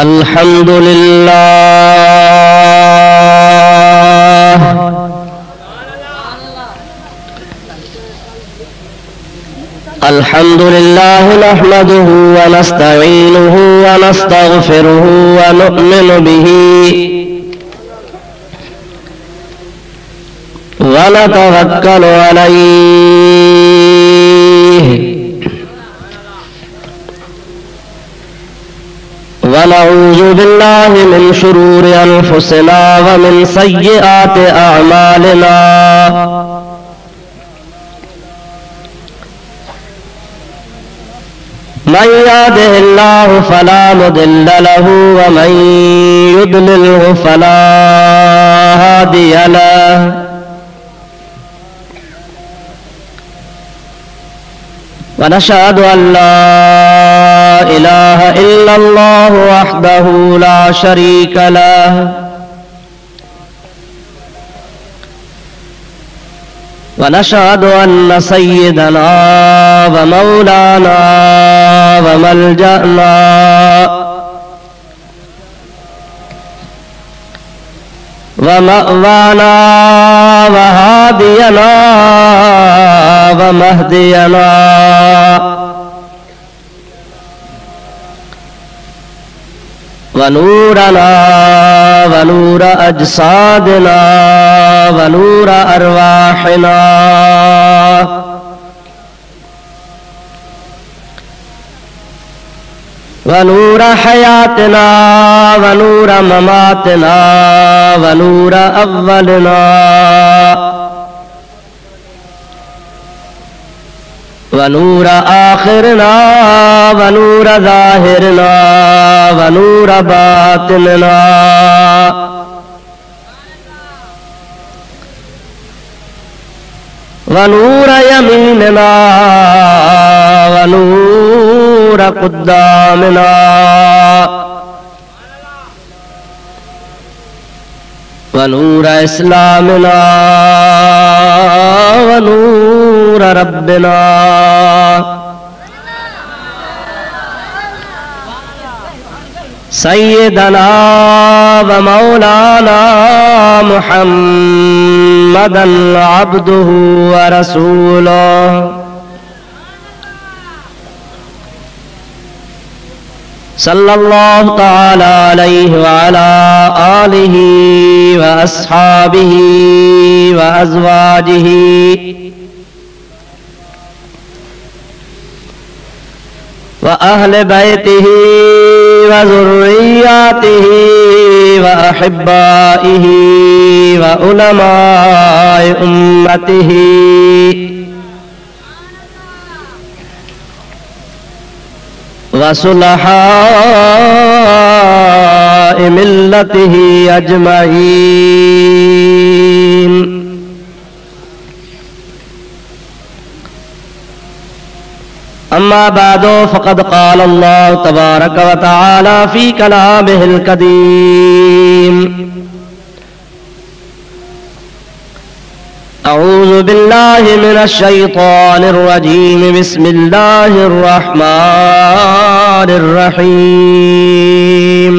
अल्हम्दुलिल्लाह अल्हम्दुलिल्लाह नहमदुहु व नस्तईनुहु व नस्तगफिरुहु व नु'मिनु बिही व नतवक्कलु अलैहि व नऊज़ु बिल्लाहि मिन शुरूरि अनफुसिना व मिन सय्यिआति अअमालिना मन यहदिहिल्लाहु फला मुदिल्ल लहु व मन युद्लिल्हु फला हादिय लहु व नशहदु अन ला इलाहा इल्लल्लाहु वहदहु ला शरीक लहु व नशहदु अन्न सय्यदना व मौलाना व मलजअना व मअवाना व हादियना व महदियना व नूरना व नूर अजसादिना व नूर अरवाहिना व नूर हयातना व नूर ममातना व नूर अव्वलना व नूर आखिरना व नूर ज़ाहिरना व नूर बातिनना व नूर यमीनना व नूर क़ुद्दामना व नूर इस्लामना व नूर रब्बिना सय्यदना व मौलाना मुहम्मदन अब्दुहु व रसूलुहु सल्लल्लाहु तआला अलैहि व अला आलिहि व अस्हाबिहि व अज़वाजिहि व अहले बैतिहि व ज़ुर्रिय्यतिहि व अहिब्बाइहि व उलमाए उम्मतिहि व सुलहाए मिल्लतिहि अजमईन। अम्मा बादो फ़क़द क़ाल अल्लाहु तबारक व तआला फ़ी कलामिहिल क़दीम अऊज़ु बिल्लाहि मिनश शैतानिर रजीम बिस्मिल्लाहिर रहमानिर रहीम।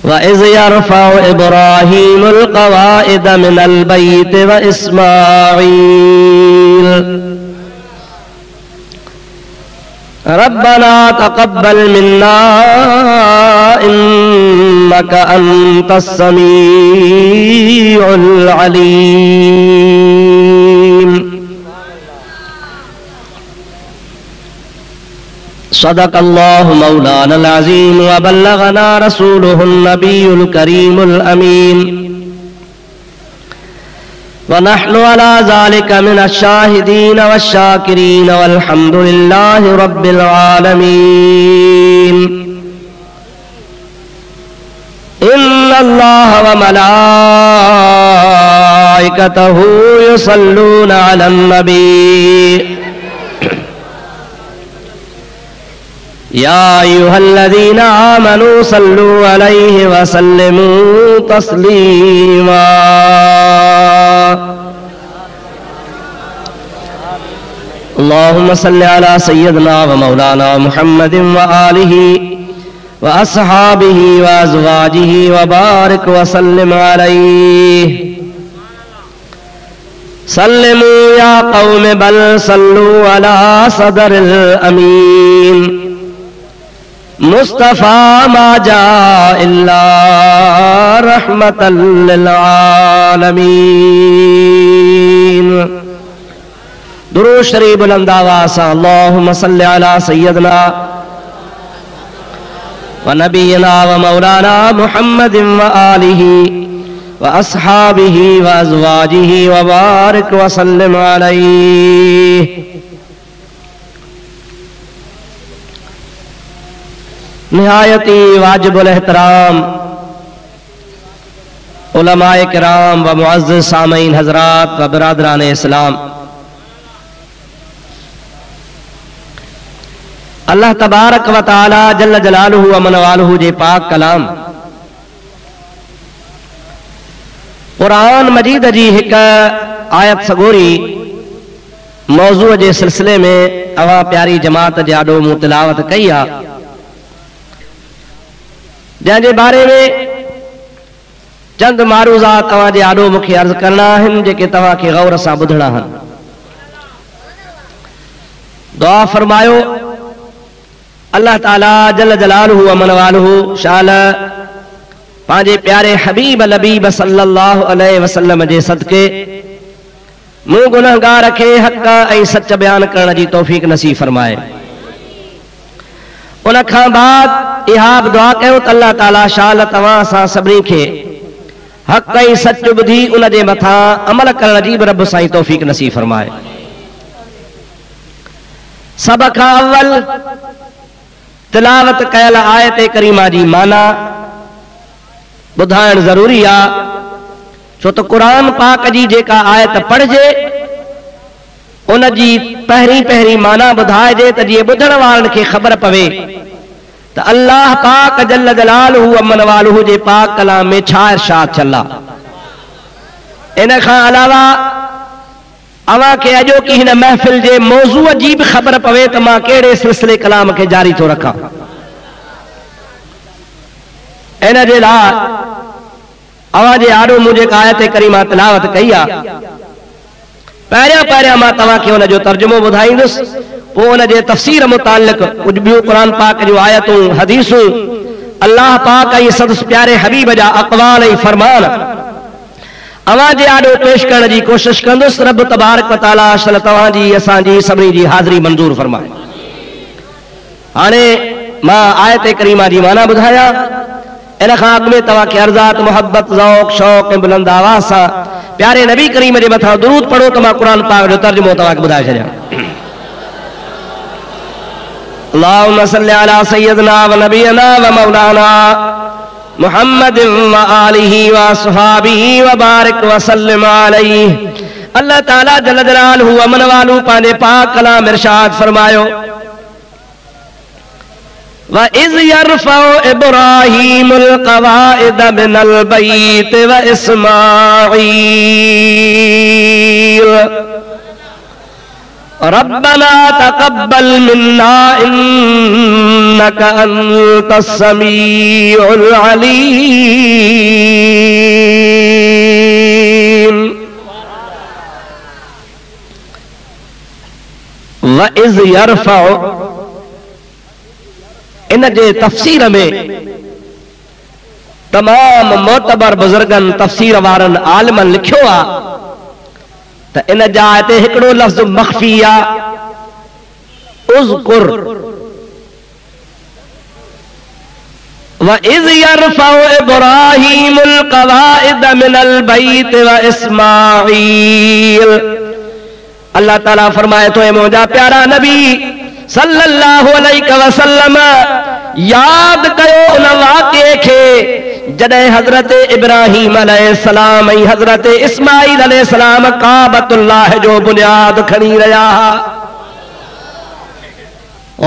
व इज़ यरफ़उ इब्राहीमुल क़वाइद मिनल बैत व इस्माईल रब्बना तक़ब्बल मिन्ना इन्नका अंतस समीउल अलीम। सदक़ल्लाहु मौलानल अज़ीम व बल्लगना रसूलुहुन नबियुल करीमुल अमीन व नहनु अला ज़ालिका मिनश शाहिदीन वश्शाकिरीन वल्हम्दुलिल्लाहि रब्बिल आलमीन। इन्नल्लाह व मलाइकतहु युसल्लूना अलन नबी या अय्युहल्लज़ीना आमनू सल्लू अलैहि व सल्लिमू तस्लीमा। अल्लाहुम्मा सल्लि अला सय्यदना व मौलाना मुहम्मदिन व आलिहि व अस्हाबिहि व अज़वाजिहि व बारिक व सल्लिम अलैहि। सल्लिमू या कौम बल सल्लू अला सदरिल अमीन मुस्तफा मा जा इल्ला रहमतल लिल आलमीन। दुरूद शरीफ बुलंद आवाज़ से अल्लाहुम्मा सल्लि अला सय्यदना व नबीना व मौलाना मुहम्मदिन व आलिहि व अस्हाबिहि व अज़वाजिहि व बारिक व सल्लिम अलैहि। निहायती वाजिबुल एहतराम उलमाए किराम व मुअज़्ज़िज़ सामीन हज़रात व बिरादरान इस्लाम, अल्लाह तबारक व तआला जल्ल जलालुहु व मनवालुहु जे पाक कलाम कुरान मजीद जी एक आयत सगोरी मौजू जे सिलसिले में अवा प्यारी जमात जे आडो मूं तिलावत कई आ, जंहिंजे बारे में चंद मारूज़ात तव्हां जे आडो मूंखे अर्ज़ करणा आहिनि जेके तव्हांखे गौर सां ॿुधणा आहिनि। दुआ फरमायो अल्लाह ताला जल्ल जलालुहु व मनवालुहु शाल पांजे प्यारे हबीब लबीब सल्लल्लाहु अलैहि वसल्लम जे सदके मूं गुनहगार खे हक़ ऐं सच बयान करण जी तौफ़ीक़ नसीब फरमाए। उन खां बाद इहा बि दुआ कयो त अल्लाह ताला शाल तव्हां सां सभिनी खे हक़ ऐं सच ॿुधी उन जे मथां अमल करण जी बि रब साईं तौफ़ीक़ नसीब फरमाए। सभ खां अव्वल तिलावत कयल आयत करीमा जी माना ॿुधाइण ज़रूरी आहे, छो त क़ुरान पाक जी जेका आयत पढ़िजे उन जी पहिरीं पहिरीं माना ॿुधाइजे त जीअं ॿुधण वारनि खे ख़बर पवे त अल्लाह पाक जल्ल जलालुहु व मनवालुहु जे पाक कलाम में छा इरशाद थियल आहे। इन खां अलावा अवां खे अॼोकी हिन महफ़िल जे मौज़ूअ जी बि ख़बर पवे त मां कहिड़े सिलसिले कलाम खे जारी थो रखां। इन जे लाइ अवां जे आॾो मूं जेका आयत करीमा तिलावत कई आहे, पहिरियां पहिरियां मां तव्हांखे हुन जो तर्जुमो ॿुधाईंदुसि, पोइ हुन जे तफ़सीर मुतालिक़ कुझु ॿियूं क़ुरान पाक जूं आयतूं हदीसूं अल्लाह पाक ऐं संदसि प्यारे हबीब जा अक़वाल ऐं फरमान अवां जे आॾो पेश करण जी कोशिश कंदुसि। रब तबारक व तआला असल तव्हांजी असांजी सभिनी जी हाज़िरी मंज़ूर फरमाए। हाणे मां आयत करीमा जी माना ॿुधायां, इन खां अॻु में तव्हांखे अर्ज़ात मोहब्बत ज़ौक़ शौक़ ऐं बुलंद आवाज़ सां प्यारे नबी करीम जे मथां दुरूद पढ़ो त मां क़ुरान पाक जो तर्जुमो तव्हांखे ॿुधाए छॾियां। अल्लाहुम्मा सल्लि अला सय्यदना व नबीना व मौलाना मुहम्मदिन व आलिहि व अस्हाबिहि व बारिक व सल्लिम अलैहि। अल्लाह ताला जल्ल जलालुहु व मनवालुहु पंहिंजे पाक कलाम इरशाद फरमायो, व इज़ यरफ़उ इब्राहीमुल क़वाइद मिनल बैत व इस्माईल रब्बना तक़ब्बल मिन्ना इन्नका अंतस समीउल अलीम। व इज़ यरफ़उ इन जे तफ़सीर में तमाम मोतबर बुजुर्गन तफ़सीर वारनि आलिमनि लिखियो आहे त इन जा हिते हिकिड़ो लफ़्ज़ मख़फ़ी आहे, उज़कुर। व इज़ यरफ़उ इब्राहीमुल क़वाइद मिनल बैत व इस्माईल। अल्लाह ताला फरमाए थो, ऐ मुंहिंजा प्यारा नबी सल्लल्लाहु अलैहि वसल्लम याद कयो उन वाक़िए खे जॾहिं हज़रत इब्राहीम अलैहिस्सलाम ऐं हज़रत इस्माईल अलैहिस्सलाम काबतुल्लाह जो बुनियाद खणी रहिया हुआ।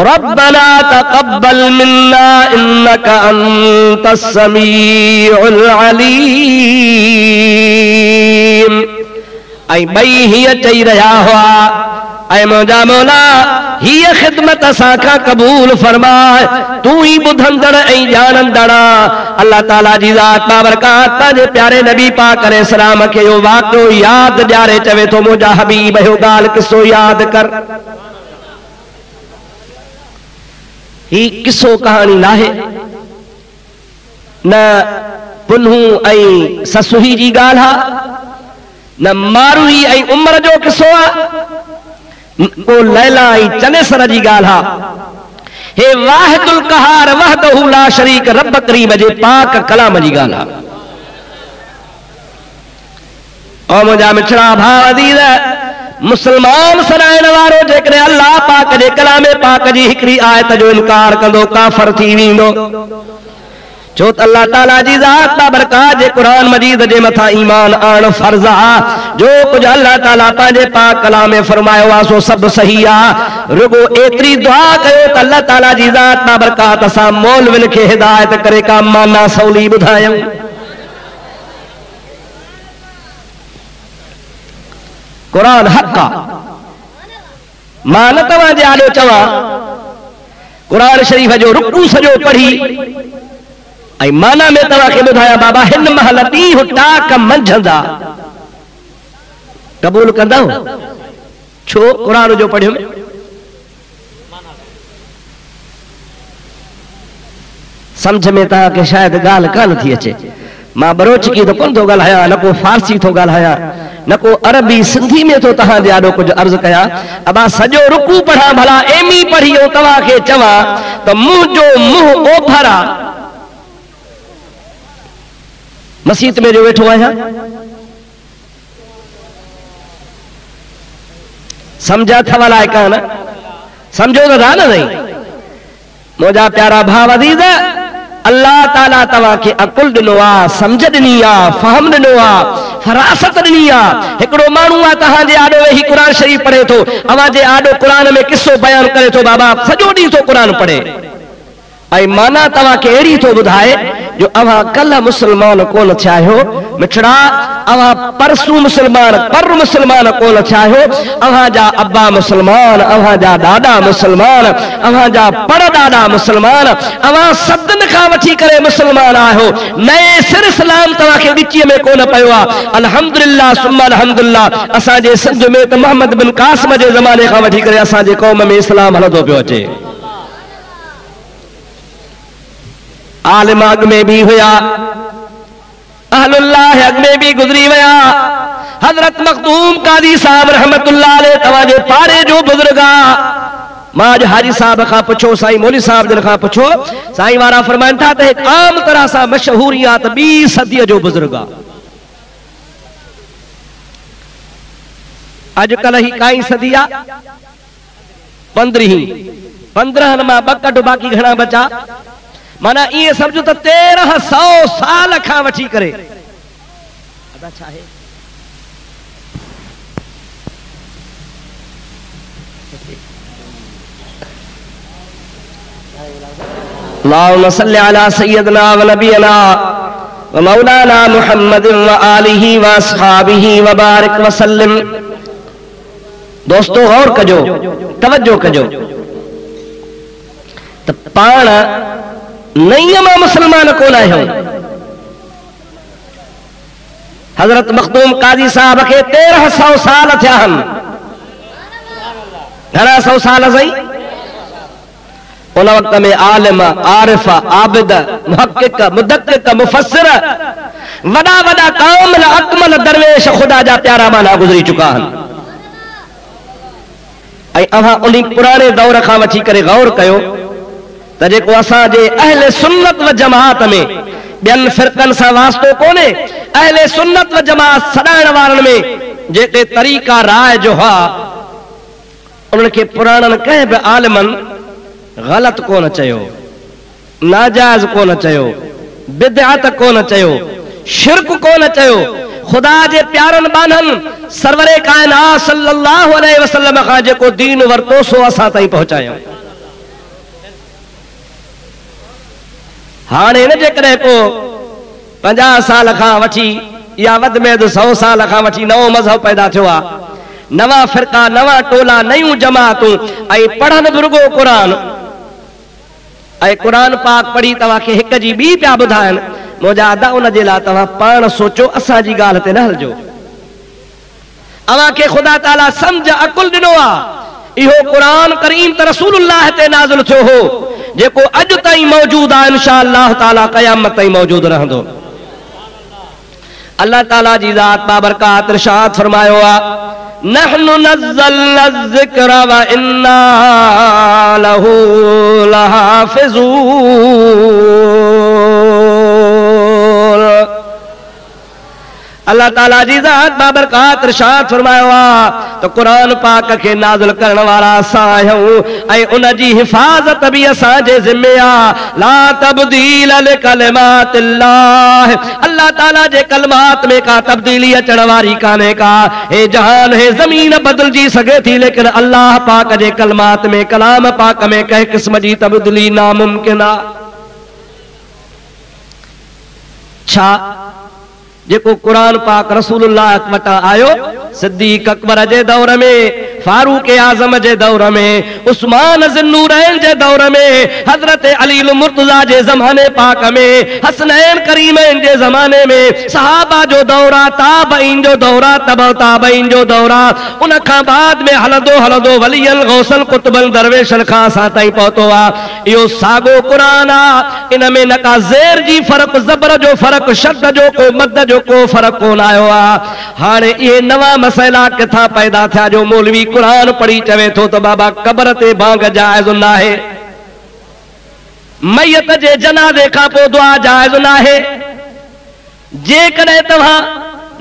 रब्बना तक़ब्बल मिन्ना इन्नका अंतस समीउल अलीम। ऐं ॿई हीअं चई रहिया हुआ, ऐ मुंहिंजा मौला हीअ ख़िदमत असांखां क़बूल फरमाए, तू ही ॿुधंदड़ ऐं ॼाणंदड़। अल्लाह ताला जी ज़ात बाबरकात जे प्यारे नबी पाक अलैहि सलाम खे इहो वाक़ियो यादि ॾियारे चवे थो, मुंहिंजा हबीब इहो ॻाल्हि किसो यादि कर। ही किसो कहानी नाहे, न पुन्हू ऐं ससुही जी ॻाल्हि आहे, न मारूही ऐं उमर जो किसो आहे, को लैला ऐं चनेसर जी ॻाल्हि आहे। हे वाहिदुल क़हार वहदहू ला शरीक रब करीम जे पाक कलाम जी ॻाल्हि आहे। ओ मुंहिंजा मिठड़ा भाउ अज़ीज़, मुस्लमान सराइण वारो जेकॾहिं अल्लाह पाक जे कलामे पाक जी हिकिड़ी आयत जो इनकार कंदो काफ़िर थी वेंदो। छो त अल्लाह ताला जी ज़ात बाबरकात जे क़ुरान मजीद जे मथां ईमान आणणु फर्ज़ आहे। जो कुछ अल्लाह ताला पंहिंजे पाक कलाम में फरमायो आहे सो सभु सही आहे। रुगो एतिरी दुआ कयो त अल्लाह ताला जी ज़ात बाबरकात असां मौलविन खे हिदायत करे का माना सवली ॿुधायूं। कुरान हक़ आहे, मां न तव्हां जे आॾो चवां, कुरान शरीफ़ जो रुकू सॼो पढ़ी ऐं माना में तव्हांखे ॿुधायां बाबा हिन महल ॾींहुं टाक मंझंदा क़बूल कंदव? छो? कुरान जो पढ़ियो समझ में तव्हांखे शायदि ॻाल्हि कान थी अचे। मां बरोचकी तो कोन थो ॻाल्हायां, न को फारसी थो ॻाल्हायां, न को अरबी सिंधी में तो तव्हां जे आॾो कुझु अर्ज़ कयां। अबा सॼो रुकू पढ़ा भला एमी पढ़ी तव्हांखे चवां त मुंहिंजो मुंहुं ओभर आहे, मस्जिद में जो वेठो आहियां, समझा अथव अलाए कान? समझो त था न नहीं? मुंहिंजा प्यारा भाउ अज़ीज़, अल्लाह ताला तव्हांखे अकुल ॾिनो आहे, समझ ॾिनी आहे, फ़हम ॾिनो आहे, फरासत ॾिनी आहे। हिकिड़ो माण्हू आहे तव्हांजे आॾो वेही क़ुरान शरीफ़ पढ़े थो, अव्हांजे आॾो क़ुरान में किसो बयान करे थो, बाबा सॼो ॾींहुं थो क़ुरान पढ़े ऐं माना तव्हांखे अहिड़ी थो ॿुधाए जो अव्हां कल्ह मुस्लमान कोन थिया आहियो मिठड़ा, अव्हां परसू मुस्लमान पर मुस्लमान कोन थिया आहियो, अव्हां जा अब्बा मुस्लमान, अव्हां जा ॾाॾा मुस्लमान, अव्हां जा परॾाॾा मुस्लमान, अव्हां सदन खां वठी करे मुस्लमान आहियो। नए सिर इस्लाम तव्हांखे विचीअ में कोन पियो आहे। अल्हम्दुलिल्लाह सुम्मा अल्हम्दुलिल्लाह, असांजे सिंध में त मोहम्मद बिन कासिम जे ज़माने खां वठी करे असांजे क़ौम में इस्लाम हलंदो पियो अचे। आलिम अॻ में बि हुया, अहलुल्लाह अॻ में बि गुज़री विया। हज़रत मखदूम कादी साहब रहमतुल्लाह अलैह तव्हांजे पाड़े जो बुज़ुर्ग आहे। मां अॼु हाजी साहब खां पुछो, साईं मौली साहब जन खां पुछो, साईं वारा फरमाइनि था त आम तरह सां मशहूरी आहे त 2 सदीअ जो बुज़ुर्ग आहे। अॼुकल्ह ही काई सदी आहे? 15 मां 2 कट बाक़ी घणा बचा? माना ये समझो तो 1300 साल खां वठी करे अदा छा है अल्लाहुम्मा सल्लि अला सय्यदना व नबियना व मौलाना मुहम्मद व आलिहि व अस्हाबिहि व बारिक व सल्लिम। दोस्तों गौर कजो, तवज्जो कजो त पाण नहीं मां मुसलमान कोन आहियूं। हजरत मखदूम काजी साहब के 1300 साल थिया आहिनि। घणा 100 साल सही? उन वक्त में आलिम, आरिफ, आबिद, मुहक्किक, मुदक्किक, मुफस्सिर, वॾा वॾा कामिल अकमल दरवेश खुदा जा प्यारा माना गुज़री चुका आहिनि। ऐं अव्हां उन पुराणे दौर खां वठी करे गौर कयो त जेको असांजे अहले सुन्नत व जमात में ॿियनि फ़िरक़नि सां वास्तो कोन्हे, अहले सुन्नत व जमात सॾाइण वारनि में जेके तरीक़ा राय जो हुआ उन्हनि खे पुराणनि कंहिं बि आलिमनि ग़लत कोन चयो, नाजाइज़ कोन चयो, बिदअत कोन चयो, शिरक कोन चयो। खुदा जे प्यारनि बाननि सरवरे कायनात सल्लल्लाहु अलैहि वसल्लम खां जेको दीन वरतो सो असां ताईं पहुचायूं। हाणे न जेकॾहिं को 50 साल खां वठी या वध में 100 साल खां वठी नओं मज़हब पैदा थियो आहे, नवा फिरका, नवा टोला, नयूं जमातूं ऐं पढ़नि रुगो क़ुरान ऐं क़ुरान पाक पढ़ी तव्हांखे हिक जी ॿी पिया ॿुधाइनि। मुंहिंजा अदा उन जे लाइ तव्हां पाण सोचो, असांजी ॻाल्हि ते न हलजो। अव्हांखे ख़ुदा ताला सम्झ अकुल ॾिनो आहे। इहो क़ुरान करीम त रसूलुल्लाह ते नाज़िल थियो हो, जेको अॼु ताईं मौजूद आहे, इंशाअल्लाह ताला क़यामत ताईं मौजूद रहंदो। अल्लाह ताला जी ज़ात बाबरकात इरशाद फरमायो आहे, नहनु नज़्ज़लना ज़िक्र व इन्ना लहू लहाफ़िज़ून। अल्लाह ताला जी ज़ात बाबरकात इरशाद फरमायो आहे तो क़ुरान पाक के नाज़िल करण वारा असां आहियूं ऐं उन जी हिफ़ाज़त भी असांजे ज़िम्मे आहे। ला तब्दील लिकलिमातिल्लाह, अल्लाह ताला जे कलमात में का तब्दीली अचण वारी कान्हे का। हे जहान हे ज़मीन बदलजी सघे थी, लेकिन अल्लाह पाक जे कलमात में, कलाम पाक में कंहिं क़िस्म जी तब्दीली नामुमकिन आहे। छा जेको क़ुरान पाक रसूलुल्लाह वटां आयो, सिद्दीक़ अकबर जे दौर में, फारूक आज़म जे दौर में, उस्मान ज़ुन्नूरैन जे दौर में, हज़रत अली मुर्तज़ा जे ज़माने पाक में, हसनैन करीमैन जे ज़माने में, सहाबा जो दौरा, ताबईन जो दौरा, तबअ ताबईन जो दौरा, उन खां बाद में हलंदो हलंदो वलियन गौसल कुतुबन दरवेशन खां असां ताईं पहुतो आहे। इहो साॻो क़ुरान आहे, इन में न का ज़ेर जी फ़र्क़, ज़बर जो फ़र्क़, शद जो को मद जो को फ़र्क़ कोन आयो आहे। हाणे इहे नवां मसइला किथां पैदा थिया जो मौलवी क़ुरान पढ़ी चवे थो त बाबा कब्र ते भांग जाइज़ न आहे, मैयत जे जनाज़े खां पोइ दुआ जाइज़ न आहे। जेकॾहिं तव्हां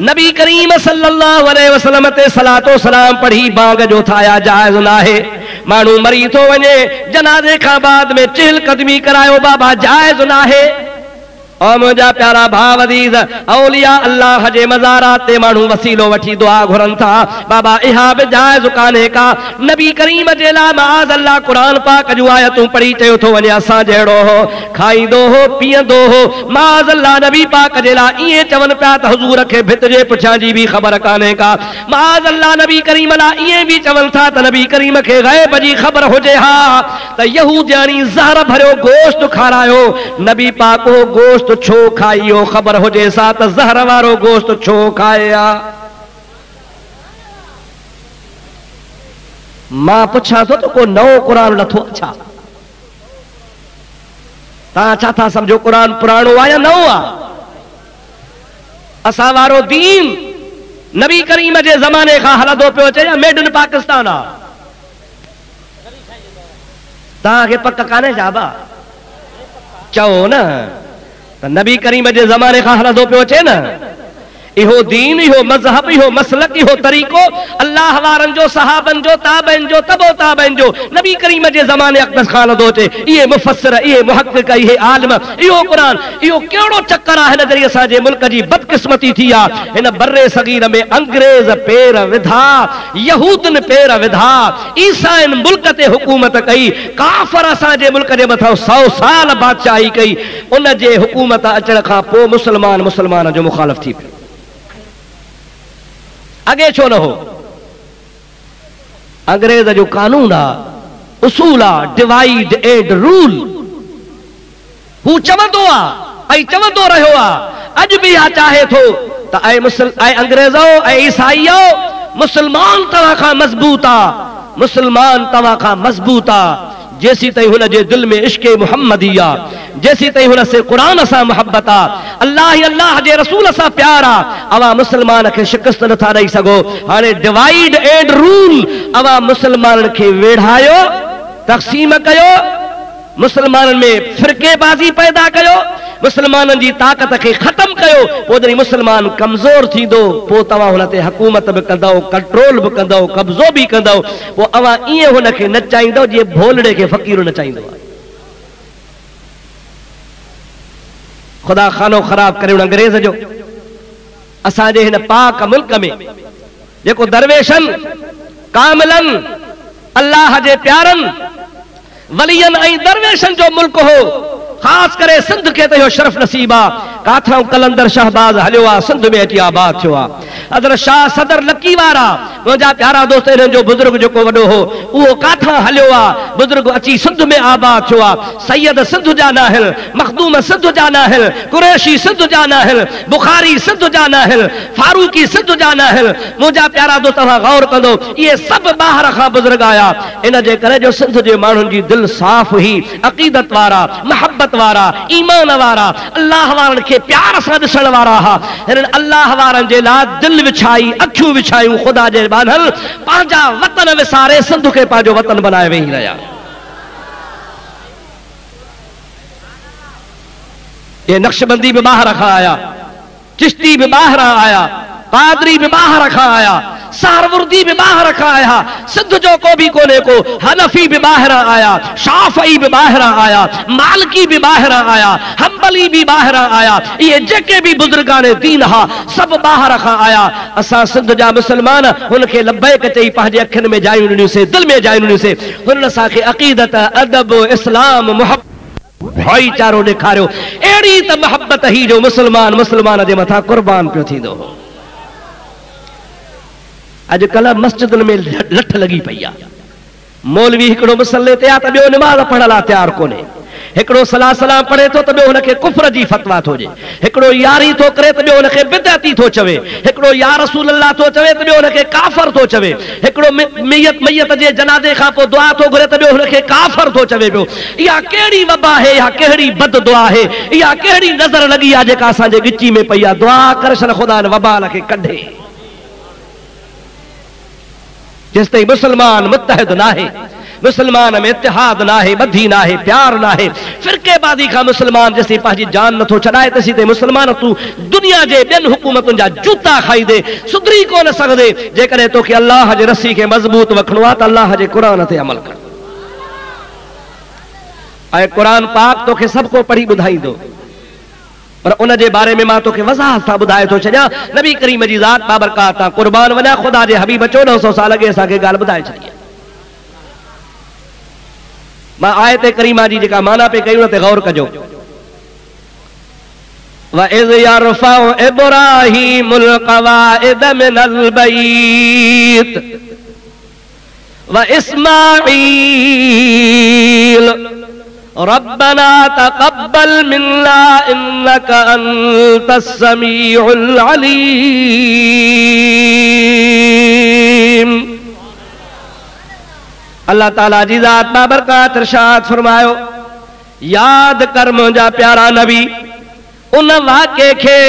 नबी करीम सल्लल्लाहु अलैहि वसल्लम ते सलातो सलाम पढ़ी भांग जो ठाया जाइज़ न आहे। माण्हू मरी थो वञे, जनाज़े खां बाद में चहल कदमी करायो बाबा जाइज़ न आहे। और मुझा प्यारा भाव अज़ीज़, औलिया अल्लाह जे मज़ारात ते माण्हू वसीलो वठी दुआ घुरनि था, बाबा इहा बि जाइज़ कान्हे का। नबी करीम जे लाइ माज़ अल्लाह क़ुरान पाक जूं आयतूं पढ़ी चयो थो वञे, असां जहिड़ो हो खाईंदो हो पीअंदो हो, माज़ अल्लाह नबी पाक जे लाइ ईअं चवनि पिया त हुज़ूर खे भित जे पुठियां जी बि ख़बर कान्हे का। माज़ अल्लाह नबी करीम लाइ ईअं बि चवनि था त नबी करीम खे ग़ैब जी ख़बर हुजे हा त यहूदियाणी ज़हर भरियो गोश्त खारायो, नबी पाक हो गोश्त छो खाइयो, ख़बर हुजे सा त ज़हर वारो गोश्त छो खाया। मां पुछां थो त को नओं क़ुरान नथो अचा, तव्हां छा था सम्झो क़ुरान पुराणो आहे या नओं आहे? असां वारो दीन नबी करीम जे ज़माने खां हलंदो पियो अचे या मेड इन पाकिस्तान आहे? तव्हांखे पक कान्हे जाबा चओ न त नबी करीम जे ज़माने खां हलंदो पियो अचे न। इहो दीन, इहो मज़हब, इहो मसलक, इहो तरीक़ो अल्लाह वारनि जो, सहाबनि जो, ताबईन जो, तबो ताबईन जो, नबी करीम जे ज़माने अक़दस खां हलंदो अचे। इहे मुफ़स्सिर, इहे मुहक़्क़िक़, इहे आलिम, इहो क़ुरान, इहो कहिड़ो चक्कर आहे हिन ज़रिए असांजे मुल्क जी बदकिस्मती थी आहे। हिन बर्रे सगीर में अंग्रेज़ पेर विधा, यहूदन पेर विधा, ईसाइन मुल्क ते हुकूमत कई, काफ़र असांजे मुल्क जे मथां 100 साल बादशाही कई। उन जे हुकूमत अचण खां पोइ मुसलमान जो मुखालिफ़ थी पियो। अगे छो न हो? अंग्रेज जो कानून आहे, उसूल आहे, डिवाइड एंड रूल। हू चवंदो आहे ऐं चवंदो रहियो आहे, अॼु बि इहा चाहे थो त ऐं अंग्रेज़ो ऐं ईसाईओ, मुसलमान तव्हां खां मज़बूत आहे, मुसलमान तव्हां खां मज़बूत आहे। जैसी ताईं हुन जे दिल में इश्क़ मुहम्मदी आहे, जैसी ताईं हुन से क़ुरान सां मोहब्बत आहे, अल्लाह जे रसूल सां प्यार आहे, अवां मुसलमान खे शिकस्त नथा ॾेई सघो। हाणे डिवाइड एंड रूल, अवां मुसलमाननि खे वेढ़ायो, तक़सीम कयो, मुसलमाननि में फ़िरक़ेबाज़ी पैदा कयो, मुसलमाननि जी ताक़त खे ख़त्म कयो। पोइ जॾहिं मुसलमान कमज़ोर थींदो, पोइ तव्हां हुन ते हुकूमत बि कंदव, कंट्रोल बि कंदव, कब्ज़ो बि कंदव। पोइ अवां ईअं हुन खे नचाईंदव जीअं भोलड़े खे फ़क़ीर नचाईंदो आहे। ख़ुदा खानो ख़राब करे हुन अंग्रेज़ जो। असांजे हिन पाक मुल्क में जेको दरवेशनि, कामिलनि, अल्लाह जे प्यारनि, वलियनि ऐं दरवेशनि जो मुल्क हो, ख़ासि करे सिंध खे त इहो शरफ़ नसीब आहे। काथां कलंदर शहबाज हलियो आहे, सिंध में अची आबाद थियो आहे। हज़रत शाह सदर लकी वारा मुंहिंजा प्यारा दोस्त, इन्हनि जो बुज़ुर्ग जेको वॾो हो उहो काथां हलियो आहे, बुज़ुर्ग अची सिंध में आबाद थियो आहे। सैयद सिंध जा नाहिल, मखदूम सिंध जा नाहिल, कुरैशी सिंध जा नाहिल, बुखारी सिंध जा नाहिल, फारूकी सिंध जा नाहिल। मुंहिंजा प्यारा दोस्त तव्हां गौर कंदो, इहे सभु ॿाहिरि खां बुज़ुर्ग आया। इन जे करे जो सिंध जे माण्हुनि जी दिलि साफ़ हुई, अक़ीदत वारा, मोहब्बत वारा, ईमान वारा, अल्लाह वारनि खे प्यार सां ॾिसण वारा हुआ। हिननि अल्लाह वारनि जे लाइ दिलि विछाई, अखियूं विछायूं, ख़ुदा जे बानल पंहिंजा वतन विसारे सिंध खे पंहिंजो वतन बनाए वेही रहिया। ये नक्शबंदी भी ॿाहिरि खां आया, चिश्ती भी ॿाहिरि आया, कादरी भी ॿाहिरि खां आया, सहरवर्दी भी ॿाहिरि खां आया, सिंध जो को भी कोने को, हनफी भी ॿाहिरि आया, शाफ़ई भी ॿाहिरि आया, मालिकी भी ॿाहिरि आया, हम्बली भी ॿाहिरि आया। ये जेके भी बुज़ुर्गाने दीन हा सभु ॿाहिरि खां आया। असां सिंध जा मुस्लमान हुनखे लब्बैक चई पंहिंजे अखियुनि में जायूं ॾिनियूंसीं, दिलि में जायूं ॾिनियूंसीं। हुननि असांखे अक़ीदत, अदब, इस्लाम, मोहब्बत, भाईचारो ॾेखारियो। अहिड़ी त मोहब्बत ही जो मुस्लमान मुस्लमान जे मथां कुर्बान पियो थींदो हो। अॼुकल्ह मस्जिदुनि में लठ लॻी पई आहे। मौलवी हिकिड़ो मुसल्ले ते आहे त ॿियो निमाज़ पढ़ण लाइ तयार कोन्हे। हिकिड़ो सलाह सलाम पढ़े थो त ॿियो हुनखे कुफ्र जी फतवा थो ॾे। हिकिड़ो यारी थो करे त ॿियो हुनखे बिदअती थो चवे। हिकिड़ो या रसूल अल्लाह थो चवे त ॿियो हुनखे काफ़िर थो चवे। हिकिड़ो मैयत जे जनाज़े खां पोइ दुआ थो घुरे त ॿियो हुनखे काफ़िर थो चवे पियो। इहा कहिड़ी वबा आहे, इहा कहिड़ी बद दुआ आहे, इहा कहिड़ी नज़र लॻी आहे जेका असांजे ॻिची में पई आहे। दुआ कर शन ख़ुदा हिन वबाल खे कढे। जेसिताईं मुस्लमान मुत्तहिद नाहे, मुस्लमान में इतिहाद नाहे, बधी नाहे, प्यार नाहे, फिरकेबादी खां मुस्लमान जेसीं पंहिंजी जान नथो छॾाए तेसीं ते मुस्लमान तूं दुनिया जे ॿियनि हुकूमतुनि जा जूता खाईंदे, सुधरी कोन सघंदे। जेकॾहिं तोखे अल्लाह जे रस्सी खे मज़बूत रखणो आहे त अल्लाह जे क़ुरान ते अमल कर। ऐं क़ुरान पाक तोखे सभु को पढ़ी ॿुधाईंदो, पर उन जे बारे में मां तोखे वज़ाहत सां ॿुधाए थो छॾियां। नबी करीम जी ज़ात बाबरकात तां क़ुर्बान वञा, ख़ुदा जे हबीब 1400 साल अॻे असांखे ॻाल्हि ॿुधाए छॾी। मां आयत करीमा जी जेका माना पे कयूं ते गौर कजो। वइज़ यरफ़उ इब्राहीमुल क़वाइद मिनल बैत व इस्माईल रब्बना तक़ब्बल मिन्ना इन्नका अंतस समीउल अलीम। अल्लाह ताला जी ज़ात बाबरकात इरशाद फरमायो, याद कर मुंहिंजा प्यारा नबी उन वाक़े खे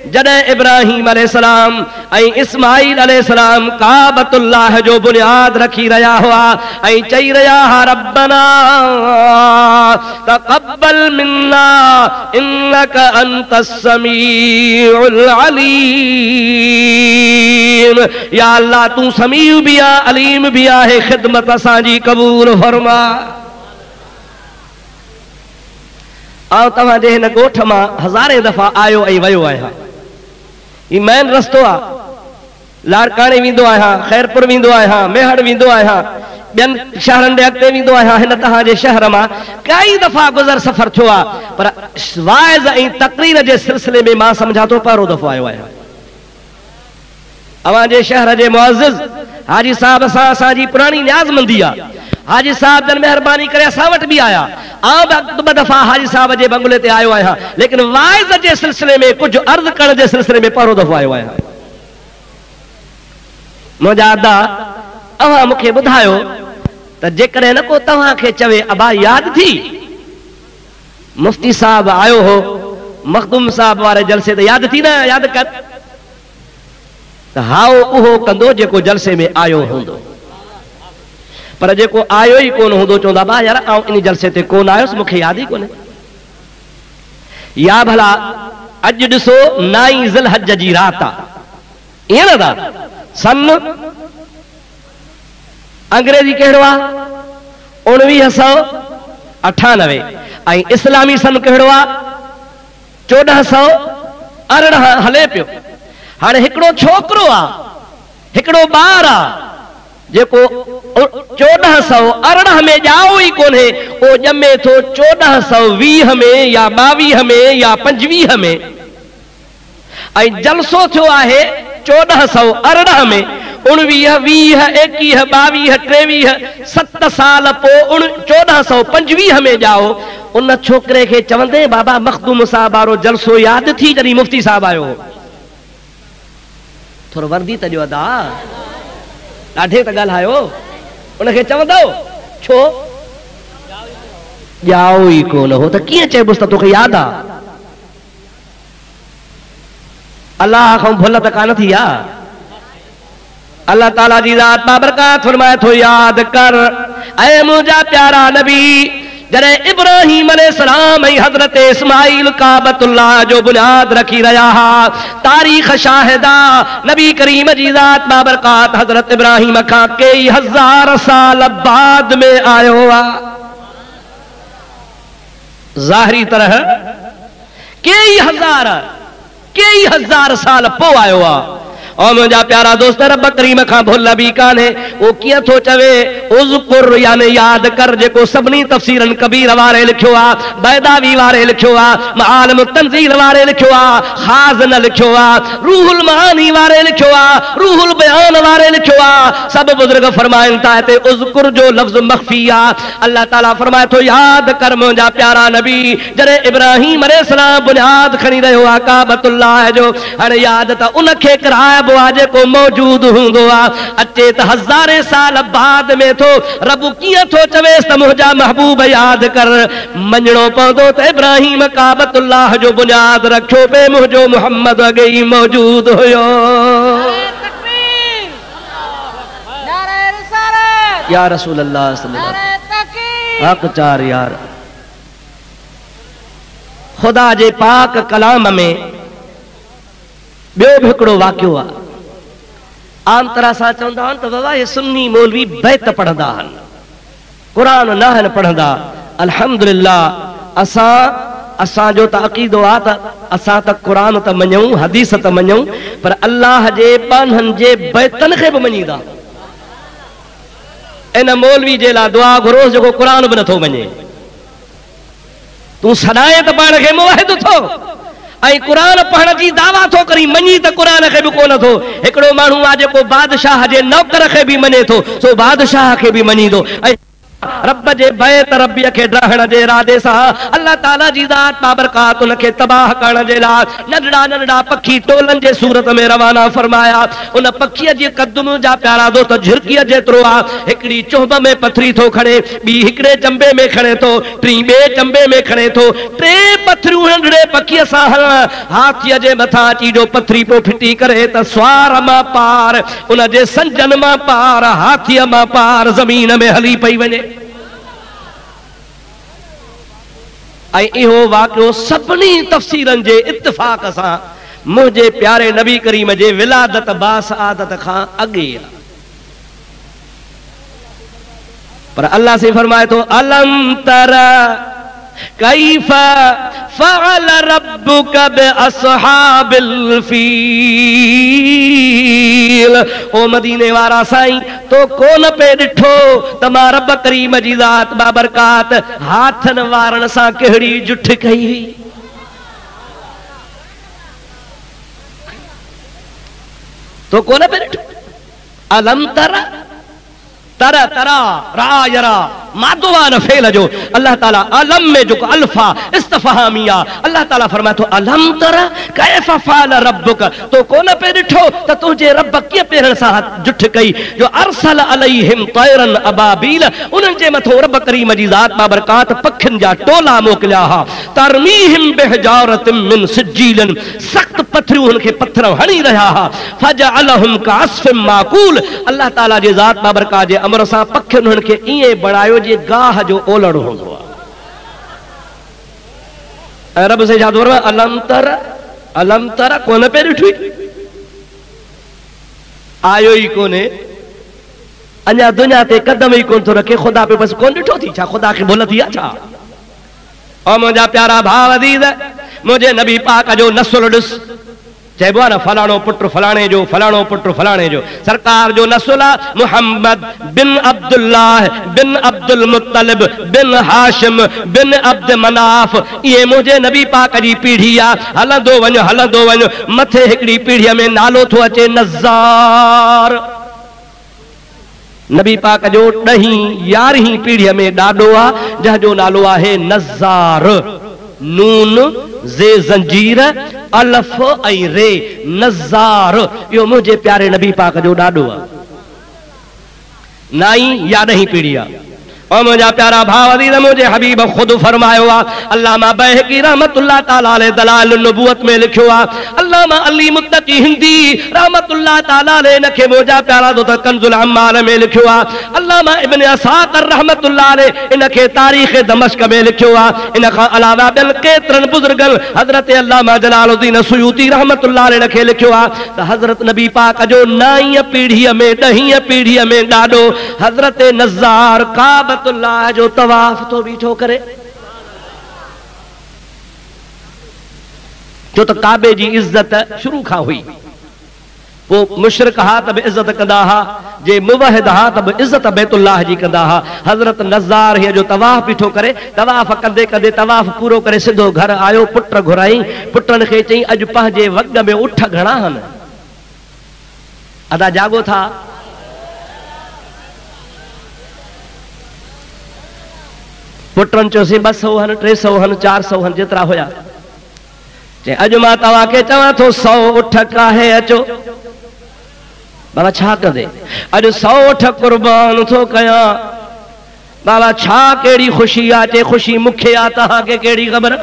जॾहिं इब्राहीम अलैहिस्सलाम ऐं इस्माईल अलैहिस्सलाम काबतुल्लाह जो बुनियाद रखी रहिया हुआ ऐं चई रहिया हा, रब्बना तक़ब्बल मिन्ना इन्नका अंतस समीउल अलीम। या अल्लाह तू समीउ भी आ, अलीम भी आहे, खिदमत असांजी क़बूल फरमा। आउं तव्हांजे हिन ॻोठ मां हज़ारे दफ़ा आयो ऐं वियो आहियां। ही मेन रस्तो आहे। लाड़काणे वेंदो आहियां, ख़ैरपुर वेंदो आहियां, मेहड़ वेंदो आहियां, ॿियनि शहरनि जे अॻिते वेंदो आहियां। हिन तव्हांजे शहर मां कई दफ़ा गुज़र सफ़र थियो आहे, पर वाइज़ ऐं तक़रीर जे सिलसिले में मां सम्झां थो पहिरों दफ़ो आयो आहियां। अव्हांजे शहर जे मुअज़्ज़िज़ हाजी साहब सां असांजी पुराणी न्याज़मंदी आहे। हाजी साहब जन मेहरबानी करे असां वटि बि आया। आउं ॿ दफ़ा हाजी साहब जे बंगले ते आयो आहियां, लेकिन वाइज़ जे सिलसिले में कुझु अर्ज़ करण जे सिलसिले में पहिरों दफ़ो आयो आहियां। मुंहिंजा अदा अव्हां मूंखे ॿुधायो त जेकॾहिं न को तव्हांखे चवे अबा यादि थी मुफ्ती साहब आयो हो मखदूम साहब वारे जलसे ते, यादि थी न, यादि कर त हाओ उहो कंदो जेको जलसे में आयो हूंदो। पर जेको आयो ई कोन हूंदो चवंदा बा यार आउं इन जलसे ते कोन आयुसि, मूंखे यादि ई कोन्हे। या भला अॼु ॾिसो 9 ज़िलहज जी रात आहे, ईअं न था? सन अंग्रेजी कहिड़ो आहे 1998 ऐं इस्लामी सन कहिड़ो आहे 1418 हले पियो। हाणे हिकिड़ो छोकिरो आहे, हिकिड़ो ॿार आहे जेको 1418 में जाओ ही कोने, वो जमे थो 1420 में या 22 में या 25 में, जलसो थो आहे 1418 में। 19, 20, 21, 22, 23, 7 साल पो 1425 में जाओ। उन छोकरे के चवंदे बाबा मखदूम साहब वारो जलसो याद थी जॾहिं मुफ्ती साहब आयो। थोरो वर्दी त ॾियो अदा, ॾाढे त ॻाल्हायो। उनखे चवंदो छो ॼाओ ई कोन हो त कीअं चइबुसि त तोखे यादि आहे? अल्लाह खां भुल त कान थी आहे। अल्लाह ताला जी ज़ात बाबरकात फरमाए थो यादि कर ऐं मुंहिंजा प्यारा नबी, जॾहिं इब्राहिम अलैहिस्सलाम ऐं हज़रत इस्माइल काबतुल्लाह जो बुनियाद रखी रहिया हा। तारीख़ शाहिदा नबी करीम जी ज़ात बाबरकात हज़रत इब्राहिम खां कई 1000 साल बाद में आयो आहे। ज़ाहिरी तरह कई हज़ार साल पोइ आयो आहे। और मुंहिंजा प्यारा दोस्त रब करीम खां भुल बि कान्हे। वो कीअं थो चवे उज़कुर यानी यादि कर, जेको सभिनी तफ़सीरनि कबीर वारे लिखियो आहे, बैदावी वारे लिखियो आहे, मालिम तंज़ील वारे लिखियो आहे, खाज़न लिखियो आहे, रूहुल मानी वारे लिखियो आहे, रूहुल बयान वारे लिखियो आहे। सब बुज़ुर्ग फरमाइनि था हिते उज़कुर जो लफ़्ज़ मख़फ़ी आहे। अल्लाह ताला फरमाए थो यादि कर मुंहिंजा प्यारा नबी, जॾहिं इब्राहिम अलैहिस्सलाम बुनियाद खणी रहियो आहे काबतुल्लाह जो। हाणे यादि त उनखे कराइबो आहे जेको मौजूद हूंदो आहे। अचे त 1000 साल बाद में थो। रब कीअं थो चवेसि त मुंहिंजा महबूब यादि कर। मञणो पवंदो त इब्राहिम काबतुल्लाह जो बुनियाद रखियो पे मुंहिंजो मुहम्मद अॻे ई मौजूद हुयो। या रसूल अल्लाह सल्लल्लाहु अलैहि हक़ चार यार। खुदा जे पाक कलाम में ॿियो बि हिकिड़ो वाक़ियो आहे। आम तरह सां चवंदा आहिनि त बाबा ये सुन्नी मौलवी बैत पढ़ंदा आहिनि, क़ुर न आहिनि पढ़ंदा। अल्हम्दुलिल्लाह असांजो त अक़ीदो आहे त असां त क़ुर त मञूं, हदीस त मञूं, पर अल्लाह जे बानहनि जे बैतनि खे बि मञीदा। इन मौलवी जे लाइ दुआ घुरोसि जेको क़ुर बि नथो मञे। तूं सदाए त पाण खे मुवाहिद थो ऐं क़ुर पढ़ण जी दावा थो करी, मञी त क़ुर खे बि कोन थो। हिकिड़ो माण्हू आहे जेको बादशाह जे नौकर खे बि मञे थो, सो बादशाह खे बि मञीदो। ऐं रब जे बैत रबीअ खे ॾहण जे इरादे सां अल्लाह ताला जी ज़ात बाबरकात उनखे तबाह करण जे लाइ नंढड़ा नंढड़ा पखी टोलनि जे सूरत में रवाना फरमाया। उन पखीअ जी कदम जा प्यारा दोस्त झिरकीअ जेतिरो आहे। हिकिड़ी चुंभ में पथरी थो खणे, ॿी हिकिड़े चंबे में खणे थो, टी ॿिए चंबे में खणे थो। 3 पथरियूं नंढड़े पखीअ सां हाथीअ जे मथां अची जो पथरी पोइ फिटी करे त स्वार मां पार, उन जे संजन मां पार, हाथीअ मां पार ज़मीन में हली पई वञे। ऐं इहो वाक़ियो सभिनी तफ़सीरनि जे इत्तिफ़ाक़ सां मुंहिंजे प्यारे नबी करीम जे विलादत बासआदत खां अॻे आहे। पर अल्लाह से फरमाए थो अलम तरा कैफ़ फ़अल रब्बुक बिअस्हाबिल फ़ील। ओ मदीने वारा साईं तो कोन पे ॾिठो त मां रब करीम जी ज़ात बाबरकात हाथनि वारनि सां कहिड़ी जुठ कई हुई। तो कोन पे ॾिठो। अलम तरा तरा तरा रा यरा मादवान फेल जो अल्लाह ताला अलम में जो अल्फा इस्तफहामिया अल्लाह ताला फरमाए तो अलम तरा कैफ़ फ़अल रब्बुक। तो कोन पे ॾिठो त तुंहिंजे रब कीअं पेरनि सां जुठ कई जो अरसल अलैहिम तैरन अबाबील। उन्हनि जे मथो रब करीम जी ज़ात बाबरकात पखियुनि जा टोला मोकिलिया हा। तरमीहिम बिहिजारतिम मिन सिज्जीलन, सख्त पथरियूं उनखे पत्थर हणी रहिया हा। फजअलहुम कास्फिम माकूल। अल्लाह ताला जे ज़ात बाबरकात जे अमर सां पखियुनि उनखे ईअं बणायो जे गाह जो ओलड़ हूंदो आहे। रब से छा थो फरमाए अलम तर कोन पे ॾिठी, आयो ई कोन्हे, अञा दुनिया ते कदम ई कोन थो रखे। ख़ुदा पे बस कोन ॾिठो थी छा? ख़ुदा खे भुल थी आहे छा? और मुंहिंजा प्यारा भाउ अज़ीज़, मुंहिंजे नबी पाक जो नस्ल ॾिस चइबो आहे न फलाणो पुट फलाणे जो, फलाणो पुट फलाणे जो। सरकार जो नस्ल आहे मुहम्मद बिन अब्दुल्लाह बिन अब्दुल मुत्तलिब बिन हाशिम बिन अब्द मनाफ। ये मुझे नबी पाक जी पीढ़ी आहे। हलंदो वञ मथे हिकड़ी पीढ़ीअ में नालो थो अचे नज़ार। नबी पाक जो 10हीं 11हीं पीढ़ीअ में ॾाॾो आहे जंहिंजो नालो आहे नज़ार। नून जे जंजीर अलफ ऐं रे नज़ार। इहो मुंहिंजे प्यारे नबी पाक जो ॾाॾो आहे। 9हीं या 10हीं पीढ़ी आहे। और मुझा प्यारा भाव अज़ीज़ मुझे हबीब खुद फरमायो आ। अल्लामा बैहकी रहमतुल्लाह ताला अलैह दलाल नबुवत में लिखियो आ। अल्लामा अली मुत्तकी हिंदी रहमतुल्लाह ताला अलैह नखे मुझा प्यारा दो कंजुल अम्माल में लिखियो आ। अल्लामा इब्न असाकर रहमतुल्लाह अलैह इनके तारीख़ दमश्क में लिखियो आ। इन खां अलावा ॿियनि केतिरनि बुज़ुर्गनि हज़रत अल्लामा जलालुद्दीन सुयूती रहमतुल्लाह अलैह नखे लिखियो आ त हज़रत नबी पाक जो 9हीं पीढ़ीअ में 10हीं पीढ़ीअ में ॾाॾो हज़रत नज़ार काबत जो तवाफ तो बीठो करे। जो तो काबे जी इज्जत शुरू खां हुई। वो मुशरिक हा तब इज्जत कंदा हा, जे मुवहिद हा तब इज्जत बैतुल्लाह जी कंदा हा। हज़रत नज़ार हे जो तवाफ बीठो करे, तवाफ कंदे कंदे तवाफ पूरो करे सिधो घर आयो। पुट घुराई, पुटन खे चई अज पंहिंजे वॻ में उठ घणा हन। अदा जागो था। पुटन चयोसीं 200 हन, 300 हन, 400 हन, जेतिरा हुया। चई अॼु मां तव्हांखे चवां थो 100 उठ काहे अचो। बाबा छा कंदे? अॼु 100 उठ कुर्बान थो कयां। बाबा छा कहिड़ी ख़ुशी आहे? चए ख़ुशी मूंखे आहे, तव्हांखे कहिड़ी ख़बर?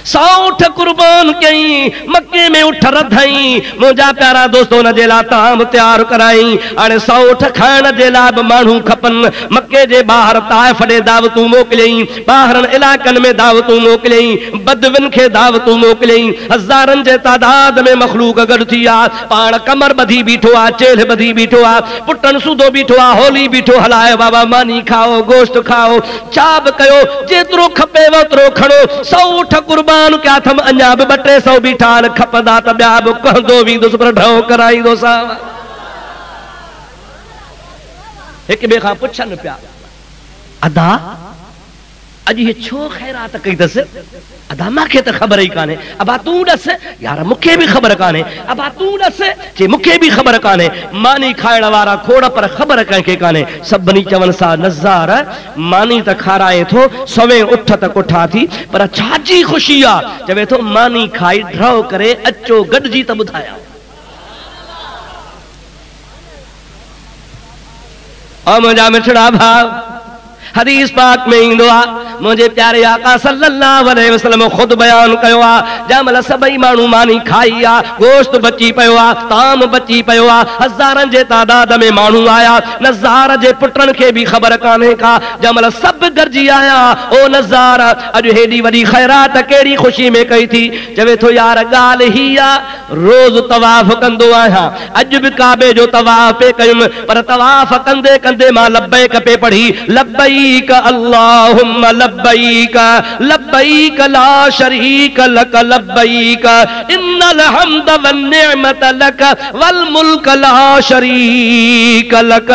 100 उठ कुर्बान कई, मक्के में उठ रधई। मुंहिंजा प्यारा दोस्तों हुन जे लाइ ताम तैयार कराई। हाणे 100 उठ खाइण जे लाइ बि माण्हू खपनि। मक्के जे ॿाहिरि ताइफ़ ॾे दावतूं मोकिलियईं, ॿाहिरनि इलाइक़नि में दावतूं मोकिलियईं, बदविन खे दावतूं मोकिलियईं। हज़ारनि जे तादाद में मख़लूक गॾु थी आहे। पाण कमर ॿधी बीठो आहे, चेल्ह ॿधी बीठो आहे, पुटनि सूधो बीठो आहे, होली बीठो हलाए। बाबा मानी खाओ, गोश्त खाओ, छा बि कयो, जेतिरो खपे ओतिरो खणो। 100 उठ कुर्बान क्या थम अञा बि 200-300 बीठा आहिनि। खपंदा त ॿिया बि कहंदो वेंदुसि पर ढो कराईंदोसां। हिक ॿिए खां पुछनि पिया अदा अॼु हे छो ख़ैरात कई अथसि? अदा मूंखे त ख़बर ई कान्हे। अबा तूं ॾस। यार मूंखे बि ख़बर कान्हे। अबा तूं ॾस। चए मूंखे बि ख़बर कान्हे। मानी खाइण वारा खोड़ पर ख़बर कंहिंखे कान्हे। सभिनी चवनि सां नज़ार मानी त खाराए थो, 100 उठ त कोठा थी, पर छाजी ख़ुशी आहे? चवे थो मानी खाई ड्रॉ करे अचो गॾिजी त ॿुधायां। और मुंहिंजा मिठड़ा भाउ हदीस पाक में इंदो आ। मुझे प्यारे आका सल्लल्लाहु अलैहि वसल्लम खुद बयान कयो आ। जमल सभई मानू मानी खाई आ, गोश्त बची पयो आ, ताम बची पयो आ, हज़ारनि जे तादाद में मानू आया। नज़ार जे पुटन खे भी खबर कान्हे का। जमल सब गरजी आया। ओ नज़ार अज हेडी वडी खैरात केड़ी खुशी में कई थी? चवे थो यार गाल ही आ, रोज तवाफ कंदो आहियां। अज भी काबे जो तवाफ पे कयुम, पर तवाफ कंदे कंदे मां लब्बैक पे पढ़ी। लब्बैक अल्लाहुम्मा लब्बैक लब्बैक ला शरीक लक लब्बैक इन्नल हम्द वन निअमत लक वल मुल्क ला शरीक लक।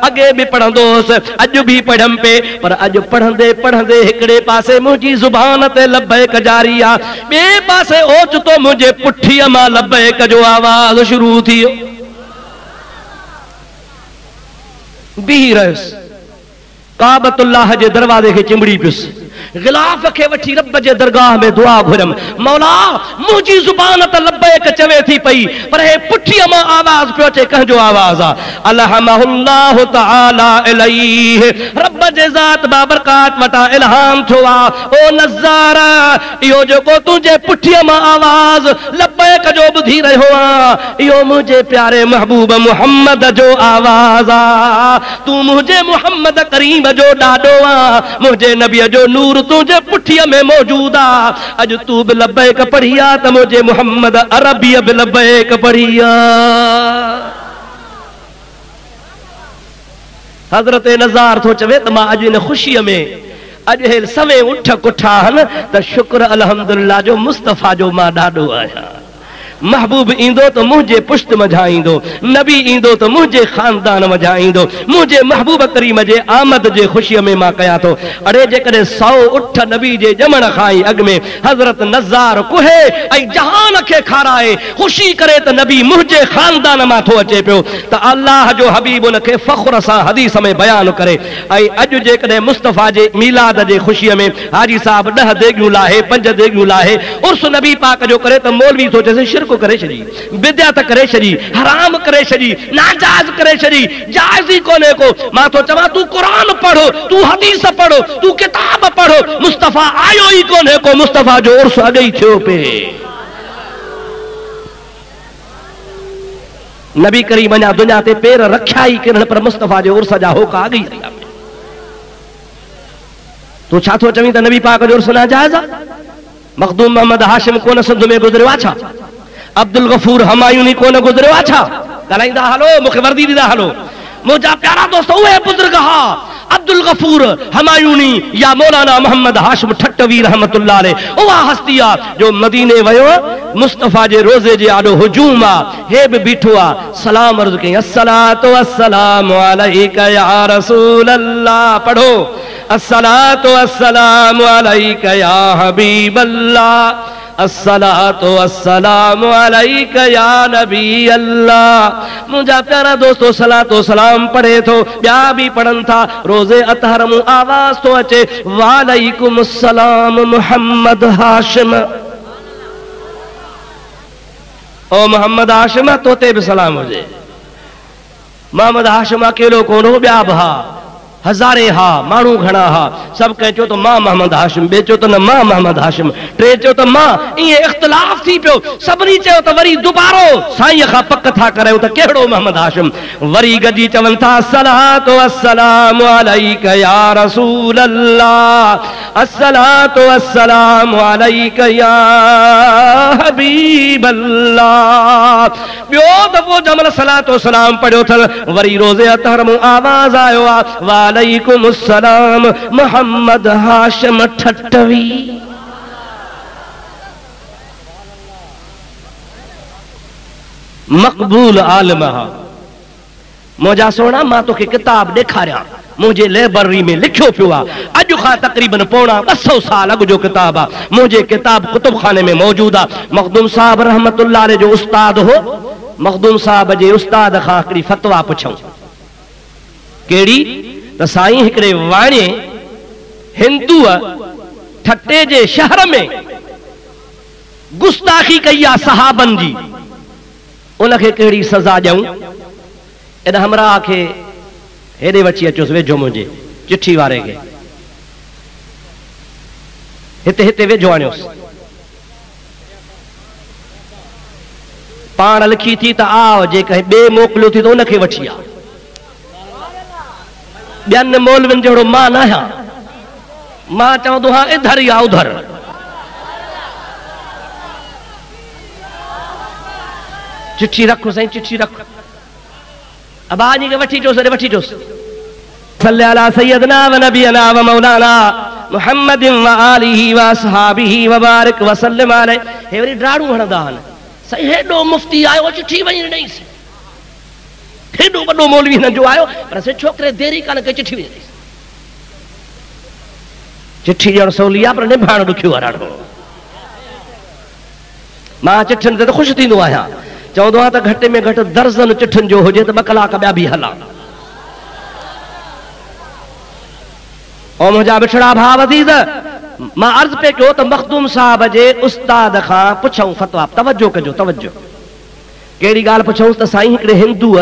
अगे भी पढ़ंदोस, अज भी पढ़म पे, पर अज पढ़ंदे पढ़ंदे हिकड़े पासे मुंहिंजी ज़ुबान ते लब्बैक जारी आ, ॿिए पासे ओचितो मुंहिंजे पुठीअ मां लब्बैक जो आवाज़ शुरू थी वियो। बीही रहियुसि, काबतुल्लाह जे दरवाजे खे चिंबड़ी पियुसि, गिलाफ के वठी रब जे दरगाह में दुआ घुरम। मौला मुझी जुबान त लब्बैक चवे थी पई, पर हे पुठीअ मां आवाज पियो अचे। कंहिंजो आवाज आ? अलहमहुल्लाह तआला अलैहि, रब जे ज़ात बाबरकात वटा इल्हाम थियो आ। ओ नज़ारा इहो जेको तुंहिंजे पुठीअ मां आवाज लब्बैक जो ॿुधी रहियो आ, इहो मुंहिंजे प्यारे महबूब मुहम्मद जो आवाज आ। तूं मुंहिंजे मुहम्मद करीम जो ॾाॾो आ, मुंहिंजे नबीअ जो नूर तुझे पुठीअ में मौजूद आ। अज तू भी लब्बैक पढ़ी आ त मुझे मुहम्मद अरबी भी लब्बैक पढ़ी आ। हजरत नज़ार थो चवे त मां अज इन खुशीअ में अज हे 100 उठ कुठा हन त शुक्र अल्हम्दुलिल्लाह जो मुस्तफ़ा जो मां ॾाढो आहियां। महबूब ईंदो तो मुझे पुश्त मझा ईंदो, नबी ईंदो तो मुझे खानदान मझा ईंदो, मुझे महबूब करीम जे आमद जे खुशी में मां कया तो। अड़े जेकॾहिं 100 उठ नबी जे ॼमण खां ई अॻ में हज़रत नज़ार कुहे ऐं जहान खे खाराए खुशी करे त नबी मुझे खानदान मां थो अचे पियो त अल्लाह जो हबीब उनखे फ़ख्र सां हदीस में बयान करे। ऐं अॼु जेकॾहिं मुस्तफ़ा जे मीलाद जे खुशीअ में हाजी साहब 10 देगियूं लाहे 5 देगियूं लाहे उर्स नबी पाक जो करे त मौलवी सोचे शिरक करे छॾी, बिदअत करे छॾी, हराम करे छॾी, नाजायज़ करे छॾी, जायज़ ई कोन्हे को। मां तो चवां तू कुरान पढ़ो, तू हदीस पढ़ो, तू किताब पढ़ो, मुस्तफ़ा आयो ई कोन्हे को, मुस्तफ़ा जो उर्स अॻे ई थियो पे। नबी करीम अञा दुनिया ते पेर रखिया ई किरण पर मुस्तफ़ा जे उर्स जा होका अॻे ई आया। तू छा थो चवीं त नबी पाक जो उर्स नाजायज़ आहे? मखदूम मोहम्मद हाशिम कोन सिंध में गुज़रियो आहे छा? अब्दुल गफूर हमायूनी कोन गुज़रियो आहे छा? ॻाल्हाईंदा हलो, मूंखे वर्दी ॾींदा हलो। मुंहिंजा प्यारा दोस्त उहे बुज़ुर्ग हा अब्दुल गफूर हमायूनी या मौलाना मोहम्मद हाशिम ठट्टवी रहमतुल्लाह अलैह, उहा हस्ती आहे जो मदीने वयो, मुस्तफ़ा जे रोज़े जे आॾो हुजूम आहे, हे बि बीठो आहे, सलाम अर्ज़ कई, अस्सलातु वस्सलामु अलैका या रसूल अल्लाह। पढ़ो, अस्सलातु वस्सलामु अलैका या हबीब अल्लाह, अस्सलातु वस्सलामु अलैका या नबी अल्लाह। मुंहिंजा प्यारा दोस्तों सलातो सलाम पढ़े थो, ॿिया बि पढ़नि था, रोज़े अतहर मूं आवाज़ थो अचे, वालैकुम अस्सलाम मोहम्मद हाशिम। ओ मोहम्मद हाशिम तोते बि सलाम हुजे। मोहम्मद हाशिम अकेलो कोन हो, ॿिया बि हा, हज़ारे हा, माण्हू घणा हा, सभु कंहिं चयो त मां मोहम्मद हाशिम, ॿिए चयो त न मां मोहम्मद हाशिम, टे चयो त मां, ईअं इख़्तिलाफ़ थी पियो। सभिनी चयो त वरी दुबारो साईं खां पक था करायूं त कहिड़ो मोहम्मद हाशिम। वरी गॾी चवनि था, अस्सलातु वस्सलामु अलैका या रसूल अल्लाह, अस्सलातु वस्सलामु अलैका या हबीब अल्लाह। ॿियो दफ़ो जमल सलातो सलाम पढ़ियो अथनि, वरी रोज़े अतहर मूं आवाज़ आयो आहे, वालैकुम अस्सलाम मोहम्मद हाशिम ठट्टवी। मक़बूल आलिम हा। मुंहिंजा सोना मां तोखे किताब ॾेखारियां, मुंहिंजे लाइब्रेरी में लिखियो पियो आहे, अॼु खां तक़रीबन पौणा 200 साल अॻु जो किताब आहे, मुंहिंजे किताब कुतुब खाने में मौजूद आहे। मखदूम साहब रहमतुल्लाह अलैह जो उस्ताद हो, मखदूम साहब जे उस्ताद खां हिकिड़ी फतवा पुछऊं, कहिड़ी त साईं हिकिड़े वाणे हिंदूअ ठट्टे जे शहर में गुस्ताखी कई आहे सहाबन जी, उनखे कहिड़ी सज़ा ॾियूं? इन हमराह खे हेॾे वठी अचोसि, वेझो मुंहिंजे चिठी वारे खे हिते वेझो आणियोसि। पाण लिखी थी त आओ, जेकॾहिं ॿिए मोकिलियो थी त उनखे वठी आ। ॿियनि मौलवियुनि जहिड़ो मां न आहियां, मां चवंदो हा इधर या उधर। चिठी रखो साईं, चिठी रखो, अबाजी खे वठी अचोसि, वठी अचोसि। सल्ली अला सय्यदना व नबियना व मौलाना मुहम्मदिन व आलिही व असहाबिही व बारिक व सल्लम अलैहि। हे वरी ड्राड़ू हणंदा आहिनि, साईं हेॾो मुफ्ती आयो, चिठी वञी ॾेईसि, हेॾो वॾो मौलवी हिन जो आयो, पर से छोकिरे देरी कान कई, चिठी वञी ॾेईसि। चिठी ॾियणु सवली आहे पर निभाइणु ॾुखियो आहे ॾाढो। मां चिठियुनि ते त ख़ुशि थींदो आहियां, चवंदो आहे त घटि में घटि दर्जन चिठियुनि जो हुजे त 2 कलाक ॿिया बि हलां। ऐं मुंहिंजा मिठड़ा भाउ अज़ीज़, मां अर्ज़ पे कयो त मखदूम साहब जे उस्ताद खां पुछऊं फतवा, तवजो कजो, तवजो। कहिड़ी ॻाल्हि पुछऊंसि त साईं हिकिड़े हिंदूअ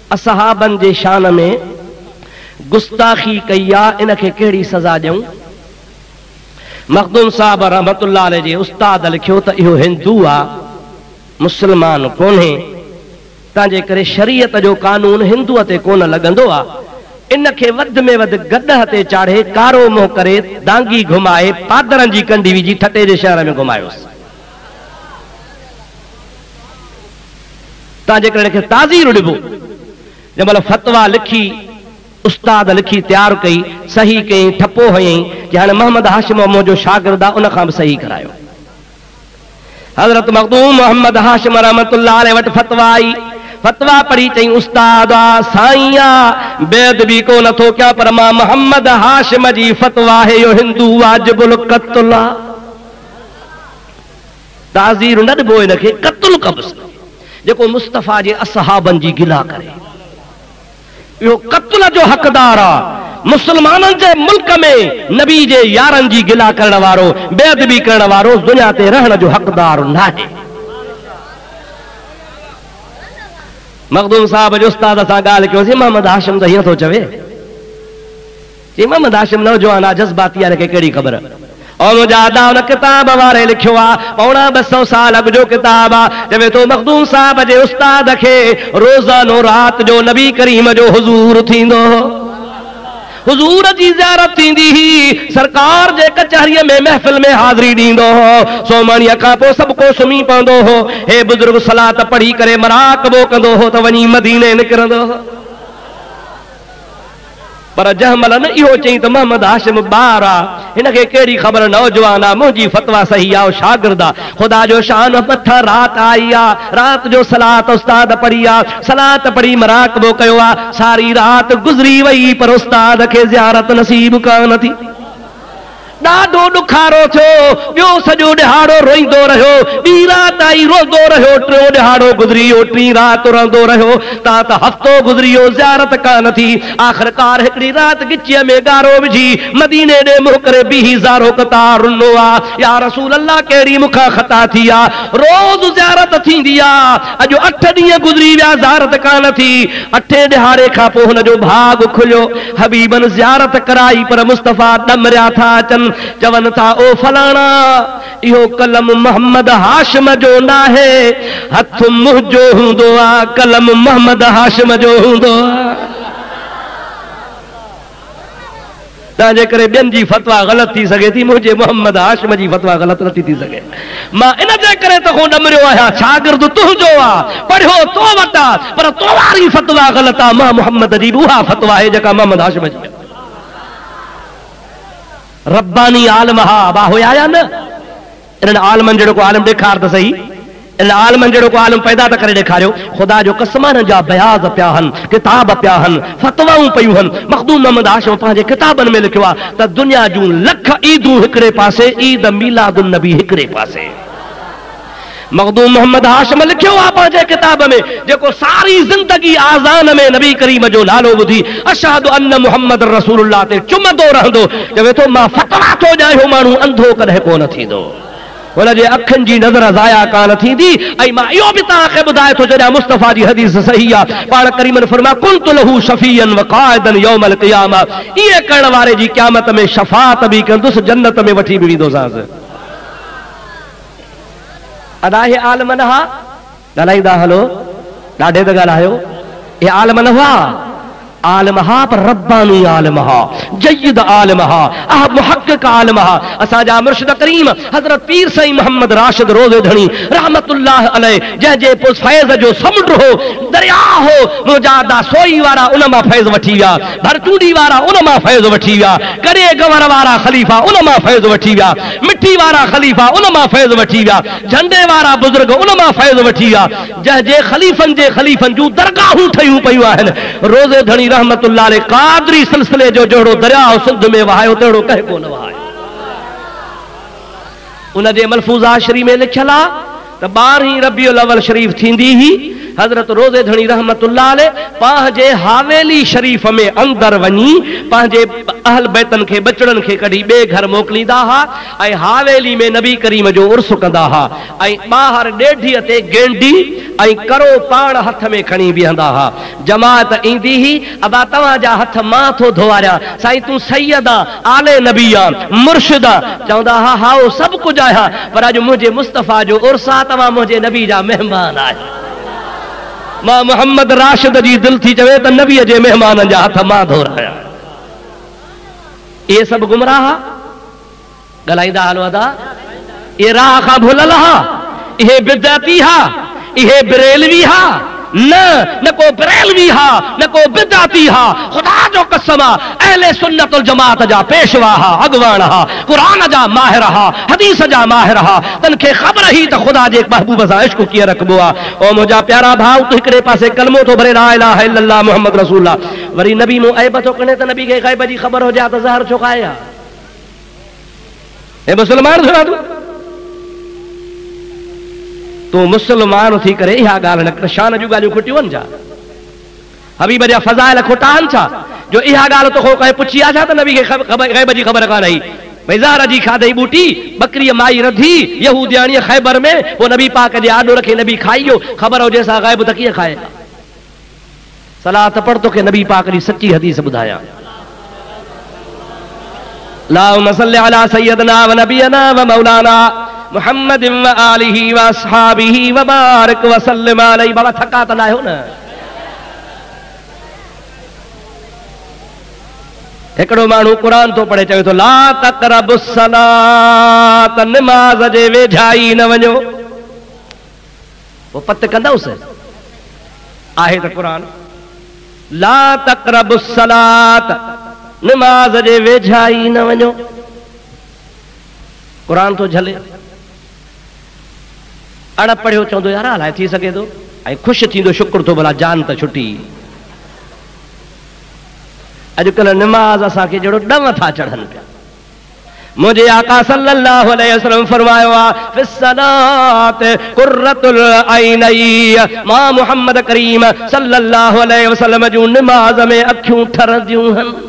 असहाबनि जे शान में गुस्ताखी कई आहे, इनखे कहिड़ी सज़ा ॾियूं? मखदूम साहब रहमतुल्लाह अलैह जे उस्ताद लिखियो त इहो हिंदू आहे, मुस्लमान कोन्हे, तंहिंजे करे शरीयत जो कानून हिंदूअ ते कोन लॻंदो आहे। इनखे वध में वध गॾह ते चाढ़े, कारो मुंहुं करे, दांगी घुमाए, पादरनि जी कंडी विझी ठटे जे शहर में घुमायोसि। तंहिंजे करे हिनखे ताज़ीर ॾिबो। जंहिं महिल फतवा लिखी, उस्ताद लिखी तयारु कई, सही कई, ठपो हयईं कि हाणे मोहम्मद हाशिम मुंहिंजो शागिर्द आहे, उन खां बि सही करायो। हजरत मखदूम मोहम्मद हाशिम रहमतुल्लाह अलैह वटि फतवा आई। फतवा पढ़ी चई उस्ताद साईया बेदबी को नथो क्या पर मां मोहम्मद हाशिम जी फतवा है यो हिंदू वाजिबुल क़त्ल ताज़ीर न ॾिबो इनखे क़त्ल कब्ज़ जेको मुस्तफ़ा जे असहाबन जी गिला करे इहो क़त्ल जो हक़दार आहे। मुसलमाननि जे मुल्क में नबी जे यारनि जी गिला करण वारो बेअदबी करण वारो दुनिया ते रहण जो हक़दार नाहे। मखदूम साहब जो उस्ताद सां ॻाल्हि कयोसीं मोहम्मद हाशिम त हीअं थो चवे चई मोहम्मद हाशिम नौजवान आहे जज़्बाती आहे, कहिड़ी ख़बर। और मुजादा उन किताब वारे लिखियो आहे 200 साल अॻु जो किताब आहे। चवे थो मखदूम साहब जे उस्ताद खे रोज़ानो रात जो नबी करीम जो हुज़ूर थींदो, हुजूर जी ज़ियारत थींदी ही, सरकार जे कचहरीअ में महफ़िल में हाज़िरी ॾींदो हो। सोमणीअ खां पोइ सभु को सुम्ही पवंदो हो। हे बुज़ुर्ग सलात पढ़ी करे मराक़बो कंदो हो त वञी मदीने निकिरंदो हो। पर जंहिं न इहो चई त मोहम्मद हाशिम ॿार आहे, हिनखे कहिड़ी ख़बर, नौजवान आहे, मुंहिंजी फतवा सही आहे, शागिर्द आहे, ख़ुदा जो शान मथां राति आई आहे, राति जो सलात उस्ताद पढ़ी आहे, सलात पढ़ी मराक़बो कयो आहे, सारी राति गुज़री वई पर उस्ताद खे ज़ियारत नसीब कान थी। ॾाढो ॾुखारो थियो, ॿियो सॼो ॾिहाड़ो रोईंदो रहियो, ॿी राति आई रोंदो रहियो, टियों ॾिहाड़ो गुज़री वियो, टीं राति रहंदो रहियो, ता त हफ़्तो गुज़री वियो, ज़ियारत कान थी। आख़िरकार हिकिड़ी राति गिचीअ में गारो विझी मदीने ॾे मुंहुं करे बीही ज़ारो कतार रुनो आहे, या रसूल अल्लाह कहिड़ी मूंखां ख़ता थी आहे, रोज़ ज़ियारत थींदी आहे, अॼु 8 ॾींहं गुज़री विया ज़ियारत कान थी। 8हें ॾिहाड़े खां पोइ हुनजो भाग खुलियो, हबीबन ज़ियारत कराई पर मुस्तफ़ा ॾमरिया था अचनि, चवन था ओ फलाणा इहो कलम मोहम्मद हाशिम जो नाहे, हथ मुंहिंजो हूंदो आहे, कलम मोहम्मद हाशिम जो हूंदो आहे। तंहिंजे करे ॿियनि जी फतवा ग़लति थी सघे थी, मुंहिंजे मोहम्मद हाशिम जी फतवा ग़लति नथी थी सघे। मां इन जे करे त को ॾमरियो आहियां, शागिर्द तुंहिंजो आहे, पढ़ियो तो वटि आहे, पर तो वारी फतवा ग़लति आहे। मां मोहम्मद जी उहा फतवा आहे जेका मोहम्मद हाशिम जी आहे। रब्बानी आलम हा बा हुया या न, इन्हनि आलमनि जहिड़ो को आलम ॾेखार त सही, इन आलमनि जहिड़ो को आलम पैदा त करे ॾेखारियो। ख़ुदा जो कसम जा बयाज़ पिया आहिनि, किताब पिया आहिनि, फतवाऊं पयूं आहिनि। मखदूम मोहम्मद हाशिम पंहिंजे किताबनि में लिखियो आहे त दुनिया जूं लख ईदूं हिकिड़े पासे, ईद मीलादुन नबी हिकिड़े पासे। मखदूम मोहम्मद हाशिम लिखियो आहे पंहिंजे किताब में, जेको सारी ज़िंदगी आज़ान में नबी करीम जो नालो ॿुधी अशहदु अन्न मुहम्मद रसूलुल्लाह ते चुमंदो रहंदो, चवे थो मां फतवा थो ॾियां माण्हू अंधो कॾहिं कोन थींदो, हुनजे अखियुनि जी नज़र ज़ाया कान थींदी। ऐं मां इहो बि तव्हांखे ॿुधाए थो छॾियां, मुस्तफ़ा जी हदीस सही आहे, पाण करीमन फरमाया कुंतु लहू शफ़ीअन व क़ाइदन यौमल क़ियामा, इहे करण वारे जी क़यामत में शफ़ाअत बि कंदुसि, जन्नत में वठी बि वेंदोसांसि। अदा हे आलम न हा, ॻाल्हाईंदा हलो, ॾाढे त ॻाल्हायो, हे आलम न हुआ, आलम हा पर रब्बानी आलम हा, जय्यद आलम हा, मुहक़्क़िक़ आलम हा। असांजा मुर्शिद करीम हज़रत पीर साईं मोहम्मद राशिद रोज़े धणी रहमतुल्लाह अलैह, जंहिंजे फैज़ जो समुंड हो, दरिया हो, मुजादा सोई वारा उन मां फैज़ वठी विया, भरचूड़ी वारा उन मां फैज़ वठी विया, करे गवर वारा ख़लीफ़ा उन मां फैज़ वठी विया, मिठी वारा ख़लीफ़ा उन मां फैज़ वठी विया, झंडे वारा बुज़ुर्ग उन मां फैज़ वठी विया, जंहिंजे ख़लीफ़नि जूं दरगाहूं ठहियूं पयूं आहिनि। रोज़े धणी रहमतुल्लाह अलैह क़ादरी सिलसिले जो जहिड़ो दरिया सिंध में वहायो तहिड़ो कंहिं कोन वहायो। उनजे मलफूज़ात शरीफ़ में लिखियल आहे त 12 रबीउल अव्वल शरीफ़ थींदी ही हज़रत रोज़े धणी रहमतुल्लाह अलैह पंहिंजे हावेली शरीफ़ में अंदर वञी पंहिंजे अहल बैतन खे बचड़नि खे कढी ॿिए घर मोकिलींदा हुआ ऐं हावेली में नबी करीम जो उर्स कंदा हुआ ऐं ॿाहिरि ॾेढीअ ते गेंडी ऐं करो पाण हथ में खणी बीहंदा हुआ। जमात ईंदी ही, अबा तव्हांजा हथ मां थो धोआरियां, साईं तूं सैयद आहे, आले नबी आहे, मुर्शिद आहे, चवंदा हा हा उहो सभु कुझु आहियां, पर अॼु मुंहिंजे मुस्तफ़ा जो उर्स आहे, तव्हां मुंहिंजे नबी जा महिमान आहियो। मां मोहम्मद राशिद जी दिल थी चवे त नबीअ जे महिमाननि जा हथ मां धोराया। इहे सभु गुमराह ॻाल्हाईंदा हलो अदा, इहे राह खां भुलल हा, इहे बिदअती हा, इहे बरेलवी हा, न को बरेलवी हा न को बिदाती हा। खुदा जो कसम अहले सुन्नत वल जमात जा पेशवा हा, अगवान हा, कुरान जा माहिर हा, हदीस जा माहिर हा। तनखे खबर ही त खुदा जे महबूब सां इश्क कीअं रखबो आ। ओ मुंहिंजा प्यारा भाउ, तू हिकिड़े पासे कलमो तो भरे ला इलाहा इल्लल्लाह मुहम्मद रसूलुल्लाह, वरी नबी मु ऐब तो कने त नबी के गैब जी खबर हो जा त ज़हर छो खाए आ। ए मुसलमान सुना तू मुसलमान थी करे इहा ॻाल्हि न कर, शान जूं ॻाल्हियूं खुटियूं आहिनि छा? हबीब जा फज़ाइल खोटा आहिनि छा जो इहा ॻाल्हि तोखो कंहिं पुछी आहे छा त नबी खे गैब जी ख़बर कान आई? भई ज़हर जी खाधई बूटी, बकरी माई रधी यहूदियाणी ख़ैबर में, वो नबी पाक जे आॾो रखे नबी खाई वियो, ख़बर हुजे सा गैब त कीअं खाए? सलात पढ़ तोखे नबी पाक जी सच्ची हदीस ॿुधायां। अल्लाहुम्मा सल्लि अला सय्यदना व नबियना व मौलाना मुहम्मद व आलिहि व अस्हाबिहि व बारिक व सल्लिम अलैहि। बाबा थका त न हो न? हिकिड़ो माण्हू क़ुरान तो पढ़े, चवे तो ला तक़रबुस सलात, नमाज़ जे वेझाई न वञो। वो पत कंदुसि आहे त क़ुरान, ला तक़रबुस सलात, नमाज़ जे वेझाई न वञो। क़ुरान तो झले, अण पढ़ियो चवंदो यार हलाए थी सघे थो, ऐं ख़ुशि थींदो, शुक्र थो भला जान त छुटी। अॼुकल्ह निमाज़ असांखे जहिड़ो ॾम था चढ़नि पिया। मुंहिंजे आका सल्लल्लाहु अलैहि वसल्लम फरमायो आहे, फिस्सलात कुर्रतुल ऐनई, मां मुहम्मद करीम सल्लल्लाहु अलैहि वसल्लम जूं निमाज़ में अखियूं ठरंदियूं आहिनि।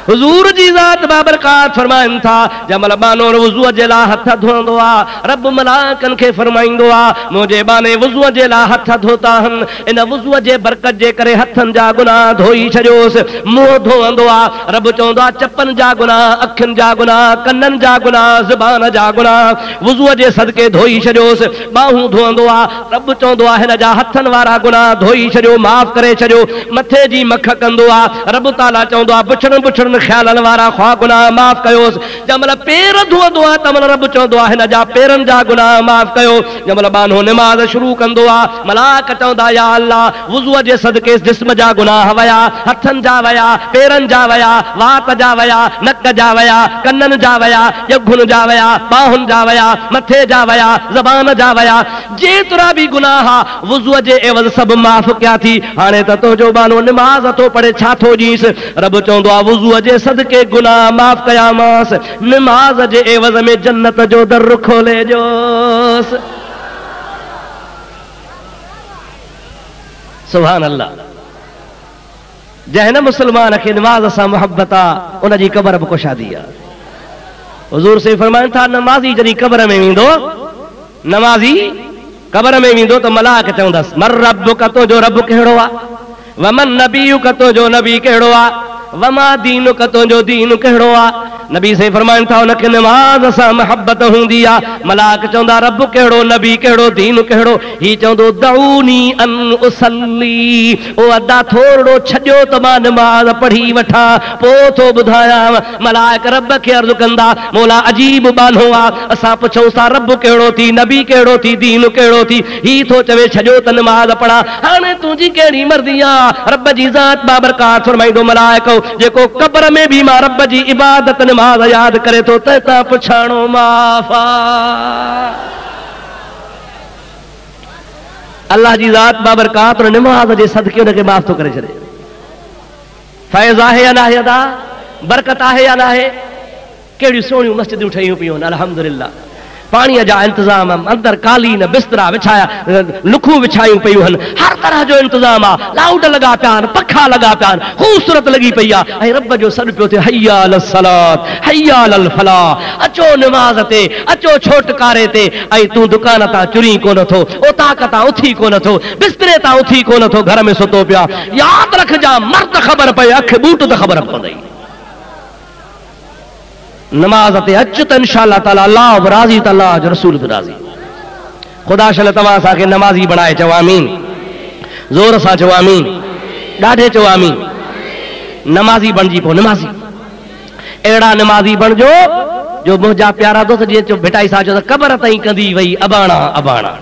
हुजूर जी ज़ात बाबरकात फरमाइनि था, जमल बानो वुज़ूअ जे लाइ हथ धोईंदो आहे, रब मलाइकनि खे फरमाईंदो आहे मुंहिंजे बाने वुज़ूअ जे लाइ हथ धोता आहिनि, इन वुज़ूअ जे बरकत जे करे हथनि जा गुनाह धोई छॾियोसि। मुंहुं धोअंदो आहे, रब चवंदो आहे चपनि जा गुनाह, अखियुनि जा गुनाह, कननि जा गुनाह, ज़ुबान जा गुनाह वुज़ूअ जे सदके धोई छॾियोसि। बाहूं धोअंदो आहे, रब चवंदो आहे हिन जा हथनि वारा गुनाह धोई छॾियो, माफ़ करे छॾियो। मथे जी मख कंदो आहे, रब ताला चवंदो आहे पुछण पुछण ख्यालनि वारा ख़्वा गुनाह माफ़ कयोसि। जंहिंमहिल पेर धोअंदो आहे तंहिंमहिल रब चवंदो आहे हिन जा पेरनि जा गुनाह माफ़ कयो। जंहिंमहिल बानो निमाज़ शुरू कंदो आहे, मलाक चवंदा या अल्लाह वुज़ूअ जे सदके जिस्म जा गुनाह वया, हथनि जा वया, पेरनि जा वया, वात जा वया, नक जा वया, कननि जा वया, ॼघुनि जा वया, बाहुनि जा वया, मथे जा वया, ज़बान जा वया, जेतिरा बि गुनाह वुज़ूअ जे एवज़ सभु माफ़ कया थी। हाणे त तुंहिंजो बानो निमाज़ थो पढ़े, छा थो ॾींसि? रब चवंदो आहे वुज़ूअ जे सदके गुनाह माफ़ कयामांसि, निमाज़ जे एवज़ में जन्नत जो दर खोले ॾियोसि। सुभान अल्लाह। जंहिं न मुसलमान खे निमाज़ सां मोहब्बत आहे, उन जी क़बर बि कुशादी आहे। हुज़ूर से फरमाइनि था, नमाज़ी जॾहिं क़बर में वेंदो, नमाज़ी क़बर में वेंदो त मलाक चवंदसि मर रब्बुक, तुंहिंजो रब कहिड़ो आहे? वमन नबीयुक, तुंहिंजो नबी कहिड़ो आहे? वमा दीनुक, तुंहिंजो दीन कहिड़ो आहे? नबी से फरमाइनि था उनखे निमाज़ सां मोहब्बत हूंदी आहे। मलाक चवंदा रब कहिड़ो, नबी कहिड़ो, दीन कहिड़ो? ही चवंदो दऊनी अन उसल्ली, ओ अदा थोरो छॾियो त मां निमाज़ पढ़ी वठां, पोइ थो ॿुधायां। मलाइक रब खे अर्ज़ु कंदा, मौला अजीब बानो आहे, असां पुछूं था रब कहिड़ो थी, नबी कहिड़ो थी, दीन कहिड़ो थी? ही थो चवे छॾियो त निमाज़ पढ़ा। हाणे तुंहिंजी कहिड़ी मर्ज़ी आहे? रब जी ज़ात बाबरकात फरमाईंदो मलाइको जेको क़ब्र में बि मां रब जी इबादत निमाज़ याद करे तो तंहिंखां पुछाणो माफ़ आहे। अल्लाह जी ज़ात बाबरकात और निमाज़ जे सदके उनखे माफ़ थो करे छॾे। फैज़ आहे या नाहे? अदा बरकत आहे या नाहे? कहिड़ियूं सोहणियूं मस्जिदूं ठहियूं पियूं आहिनि, अल्हम्दुलिल्लाह। पाणीअ जा इंतज़ाम, अंदर कालीन बिस्तरा विछाया, लुखूं विछायूं पियूं आहिनि, हर तरह जो इंतज़ाम आहे, लाउड लॻा पिया आहिनि, पखा लॻा पिया आहिनि, ख़ूबसूरत लॻी पई आहे। ऐं रब जो सॾु पियो थिए, हय्या अलस सलात, हय्या अलल फलाह, अचो निमाज़ ते, अचो छोटकारे ते। ऐं तूं दुकान तां चुरी कोन थो, ओताक तां उथी कोन थो, बिस्तरे तां उथी कोन थो, घर में सुतो पिया। यादि रखजां, मर्द ख़बर पए, अख बूट त ख़बर पवंदई। नमाज ते अच त इंशाअल्लाह ताला अल्लाह बि राज़ी त अल्लाह जो रसूल बि राज़ी। ख़ुदा शल तव्हां असांखे नमाज़ी बणाए, चओ आमीन। ज़ोर सां चओ आमीन, ॾाढे चओ आमीन। नमाज़ी बणिजी पो, नमाज़ी अहिड़ा नमाज़ी बणिजो जो मुंहिंजा प्यारा दोस्त जीअं चो भिटाई सां चयो त क़बर ताईं कंदी वई अबाणा अबाणा।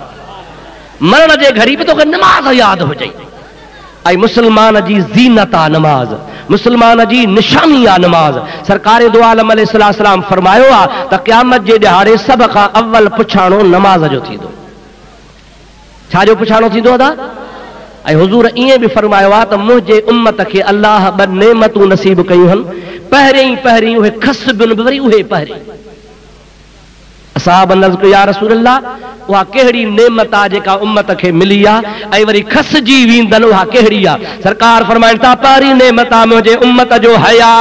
मरण जे घड़ी पे तोखे नमाज याद हो जाई। आई मुसलमान जी ज़ीनत आ नमाज, मुसलमान जी निशानी आ नमाज। सरकार दो आलम अलैहिस्सलाम फरमायो आ त क़यामत जे ॾिहाड़े सभ खां अव्वल पुछाणो नमाज जो थींदो। छा जो पुछाणो थींदो अदा? ऐं हुज़ूर ईअं बि फरमायो आहे त मुंहिंजे उम्मत खे अल्लाह ॿ नेमतूं नसीब कयूं आहिनि। पहिरीं उहे खसबुनि वरी उहे पहिरीं। साहब नज़ या रसूल अल्लाह, उहा कहिड़ी नेमत आहे जेका उम्मत खे मिली आहे ऐं वरी खसजी वेंदनि, उहा कहिड़ी आहे? सरकार फरमाइनि था पहिरीं नेमत आहे मुंहिंजे उम्मत जो हया,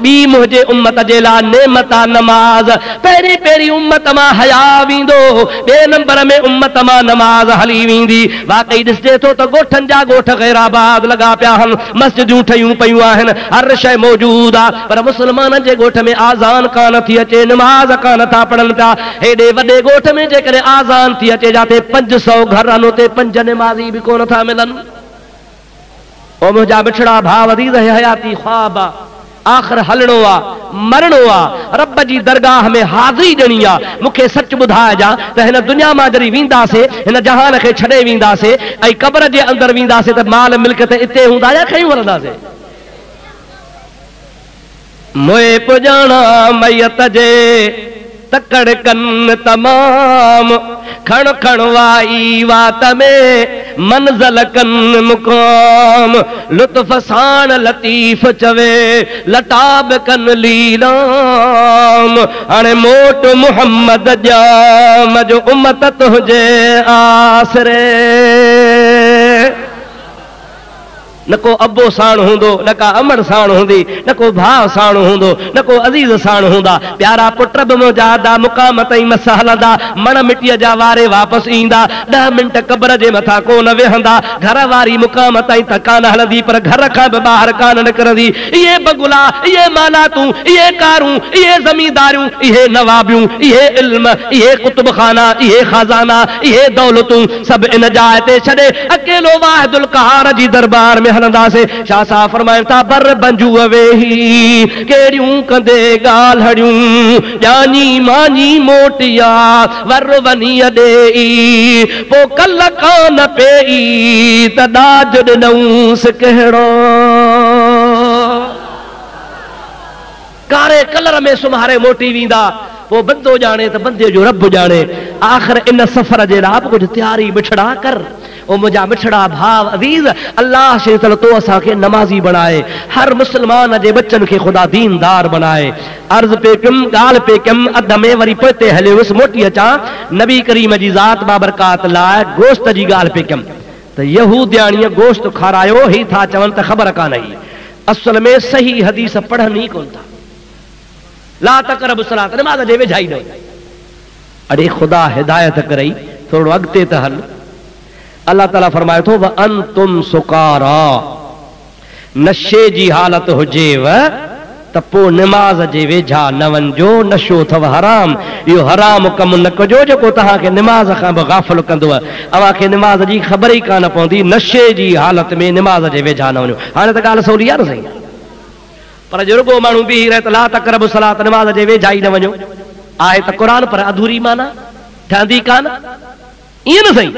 ॿी मुंहिंजे उम्मत जे लाइ नेमत आहे नमाज। पहिरीं उम्मत मां हया वेंदो, ॿिए नंबर में उम्मत मां नमाज हली वेंदी। वाकई ॾिसजे थो त ॻोठनि जा ॻोठ ग़ैराबाद लॻा पिया आहिनि, मस्जिदूं ठहियूं पियूं आहिनि, हर शइ मौजूद आहे, पर मुस्लमाननि जे ॻोठ में आज़ान कान थी अचे, नमाज कान था पढ़नि पिया। हेॾे वॾे ॻोठ में जेकॾहिं आज़ान थी अचे जाते 500 घर आहिनि, उते 5 नमाज़ी बि कोन था मिलनि। ओ मुंहिंजा मिठड़ा भाउ, अज़ीज़ हयाती ख्वाब आहे, आख़िर हलणो आहे, मरणो आहे, रब जी दरगाह में हाज़िरी ॾियणी आहे। मूंखे सच ॿुधाइजा त हिन दुनिया मां जॾहिं वेंदासीं, हिन जहान खे छॾे वेंदासीं ऐं क़ब्र जे अंदरि वेंदासीं त माल मिल्कियत इते हूंदा या खयूं वरंदासीं? मोए पुॼाणा मैयत जे तकड़ कन तमाम, खण वाई वात में मंज़ल कन मुकाम, लुत्फ साण लतीफ़ चवे लताब कन लीलाम। हाणे मोट मुहम्मद जाम जो उम्मत तुझे आसरे। न को अबो साण हूंदो, न का अमड़ साण हूंदी, न को भाउ साण हूंदो, न को अज़ीज़ साण हूंदा। प्यारा पुट बि मुजादा मुक़ाम ताईं मस हलंदा, मण मिटीअ जा वारे वापसि ईंदा, 10 मिंट क़ब्र जे मथां कोन वेहंदा। घर वारी मुक़ाम ताईं त कान हलंदी, पर घर खां बि ॿाहिरि कान निकिरंदी। इहे बगुला, इहे मालातूं, इहे कारूं, इहे ज़मींदारियूं, इहे नवाबियूं, इहे इल्म, इहे कुतुब खाना, इहे खज़ाना, इहे दौलतूं सभु इन जाइ ते छॾे अकेलो वाहिदुल क़हार जी दरबार में हलंदासीं। शाह साहब फरमाइनि था, बर बंजूअ वेही केड़ियूं कंदे ॻाल्हियूं, ॼानी मानी मोटिया वर वनी ॾेई, पो कल कान पेई त ॾाज ॾिनऊंसि कहिड़ो। कारे कलर में सुम्हारे मोटी वेंदा, वो बंदो जाने तो बंदे जो रब जाने। आखिर इन सफर जे लाइ कुछ तैयारी मिठड़ा कर। ओ मुझा मिठड़ा भाव अजीज, अल्लाह से तो असा के नमाजी बनाए, हर मुसलमान जे बच्चन के खुदा दीनदार बनाए। अर्ज पे कम गाल पे कम अध में वरी पोते हले उस मोटी अचा नबी करीम जी ज़ात बाबरकात लाए गोश्त जी गाल पे कम। तो यहूदियाणी गोश्त खारायो ही था चवन त खबर कान ही, असल में सही हदीस पढ़नी कोन था। ला तकरबु सलात, नमाज जे वेझाई न। अरे खुदा हिदायत करई थोड़ो अॻिते त हल। अल्लाह ताला फरमाए थो, व अंतुम सुकारा, नशे जी हालत हुजेव त पोइ नमाज जे वेझा न वञो, नशो अथव हराम। इहो हराम कमु न कजो जेको तव्हांखे नमाज खां बि गाफ़िल कंदो। अव्हांखे नमाज जी ख़बर ई कान पवंदी, नशे जी हालत में नमाज जे वेझा न वञो। हाणे त ॻाल्हि सवली आहे न साईं, पर जो रुगो माण्हू बीही रहे त ला तकरबु सलात, नमाज जे वेझा ई न वञो। आहे त क़ुरान पर अधूरी माना ठहंदी कान, ईअं न साईं।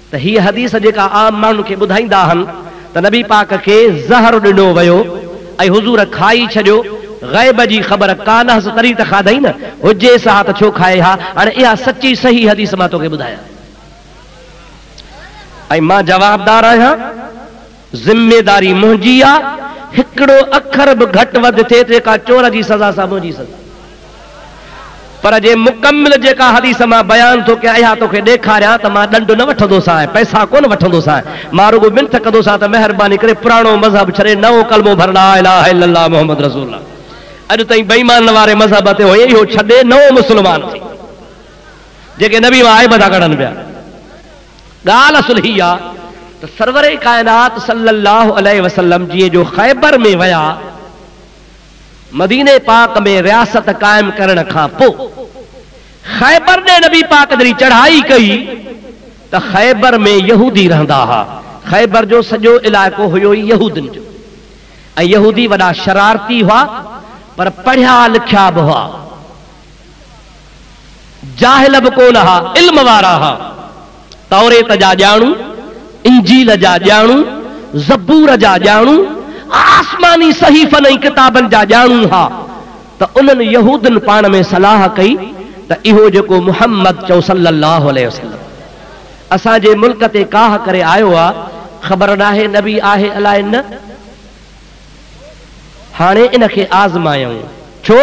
त हीअ हदीस जेका आम माण्हुनि खे ॿुधाईंदा आहिनि त नबी पाक खे ज़हर ॾिनो वियो ऐं हुज़ूर खाई छॾियो, ग़ैब जी ख़बर कान हस तरी त खाधई न, हुजे सा त छो खाए हा। हाणे इहा सची सही हदीस मां तोखे ॿुधायां ऐं मां जवाबदार आहियां, ज़िम्मेदारी मुंहिंजी आहे। हिकिड़ो अखर बि घटि वधि थिए जेका चोर जी सज़ा सां मुंहिंजी सज़ा। पर जे मुकम्मिल जेका हदीस मां बयान थो कयां, इहा तोखे ॾेखारियां त मां ॾंड न वठंदोसां, पैसा कोन वठंदोसां, मां रुगो मिंथ कंदोसां त महिरबानी करे पुराणो मज़हब छॾे नओं कलमो भर ला इलाहा इल्लल्लाह मुहम्मद रसूलुल्लाह। अॼु ताईं बेईमान वारे मज़हब ते हुए, इहो छॾे नओं मुस्लमान थी, जेके नबी मां आइब था कढनि पिया। ॻाल्हि असुल ही आहे त सरवरे कायनात सल्लल्लाहु अलैहि वसल्लम जीअं जो ख़ैबर में विया, मदीने पाक में रियासत कायम करण खां पोइ ख़ैबर ने नबी पाक जॾहिं चढ़ाई कई त ख़ैबर में यहूदी रहंदा हुआ। ख़ैबर जो सॼो इलाइक़ो हुयो यहूदियुनि जो, ऐं यहूदी वॾा शरारती हुआ, पर पढ़िया लिखिया बि हुआ, जाहिल बि कोन हुआ, इल्म वारा हुआ। तौरेत जा ॼाणू, इंजील जा ॼाणू, ज़बूर जा ॼाणू, आसमानी सहीफ़न ऐं किताबनि जा ॼाणू हा। त उन्हनि यहूदनि पाण में सलाह कई त इहो जेको मुहम्मद चओ सल्लल्लाहु अलैहि वसल्लम असांजे मुल्क ते काह करे आयो आहे, ख़बर नाहे नबी आहे अलाए न। हाणे इनखे आज़मायूं। छो?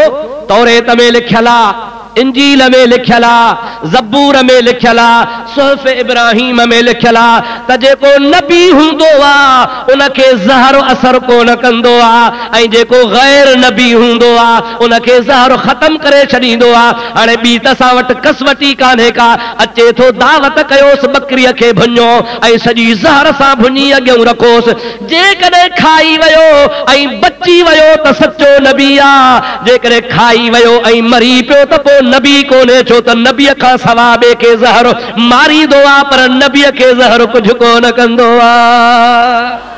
तौरेत में लिखियल आहे, इंजील में लिखियल आहे, ज़बूर में लिखियल आहे, सुहफ़ इब्राहिम में लिखियल आहे त जेको नबी हूंदो आहे उनखे ज़हर असर कोन कंदो आहे ऐं जेको गैर नबी हूंदो आहे उनखे ज़हर ख़त्म करे छॾींदो आहे। हाणे ॿी त असां वटि कसवटी कान्हे का, अचे थो दावत कयोसि बकरीअ खे भुञो ऐं सॼी ज़हर सां भुञी अॻियां रखोसि। जेकॾहिं खाई वियो ऐं बची वियो त सचो नबी आहे, जेकॾहिं खाई वियो ऐं मरी पियो त पोइ नबी कोन्हे। छो त नबीअ खां सवा ॿिए खे ज़हर मारींदो आहे पर नबीअ खे ज़हर कुझु कोन कंदो आहे।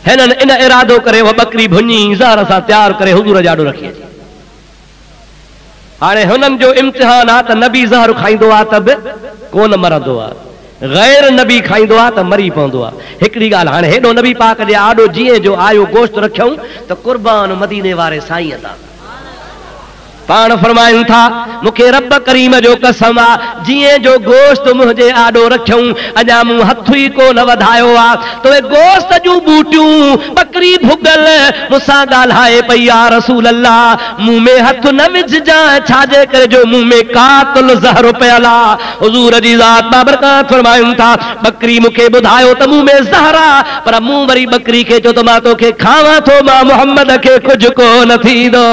हिननि इन इरादो करे उहा बकरी भुञी ज़हर सां तयारु करे हुज़ूर जे आॾो रखी अचे। हाणे हुननि जो इम्तिहान आहे त नबी ज़हर खाईंदो आहे त बि कोन मरंदो आहे, गैर नबी खाईंदो आहे त मरी पवंदो आहे। हिकिड़ी ॻाल्हि, हाणे हेॾो नबी पाक जे आॾो जीअं जो आयो गोश्त रखियऊं त कुर्बान मदीने वारे साईं था। पाण फरमायूं था मूंखे रब करीम जो कसम आहे, जीअं जो गोश्त मुंहिंजे आॾो रखियऊं अञा मूं हथ ई कोन वधायो आहे त उहे गोश्त जूं बूटियूं बकरी भुगल मूंसां ॻाल्हाए पई या रसूल अल्लाह मुंह में हथ न विझजांइ, छाजे करे जो मुंह में कातुल ज़हर पियल आहे। हुज़ूर जी ज़ात बाबरकात फरमायूं था बकरी मूंखे ॿुधायो त मुंह में ज़हर आहे, पर मूं वरी बकरी खे चयो त मां तोखे खावां थो, मां मुहम्मद खे कुझु कोन थींदो।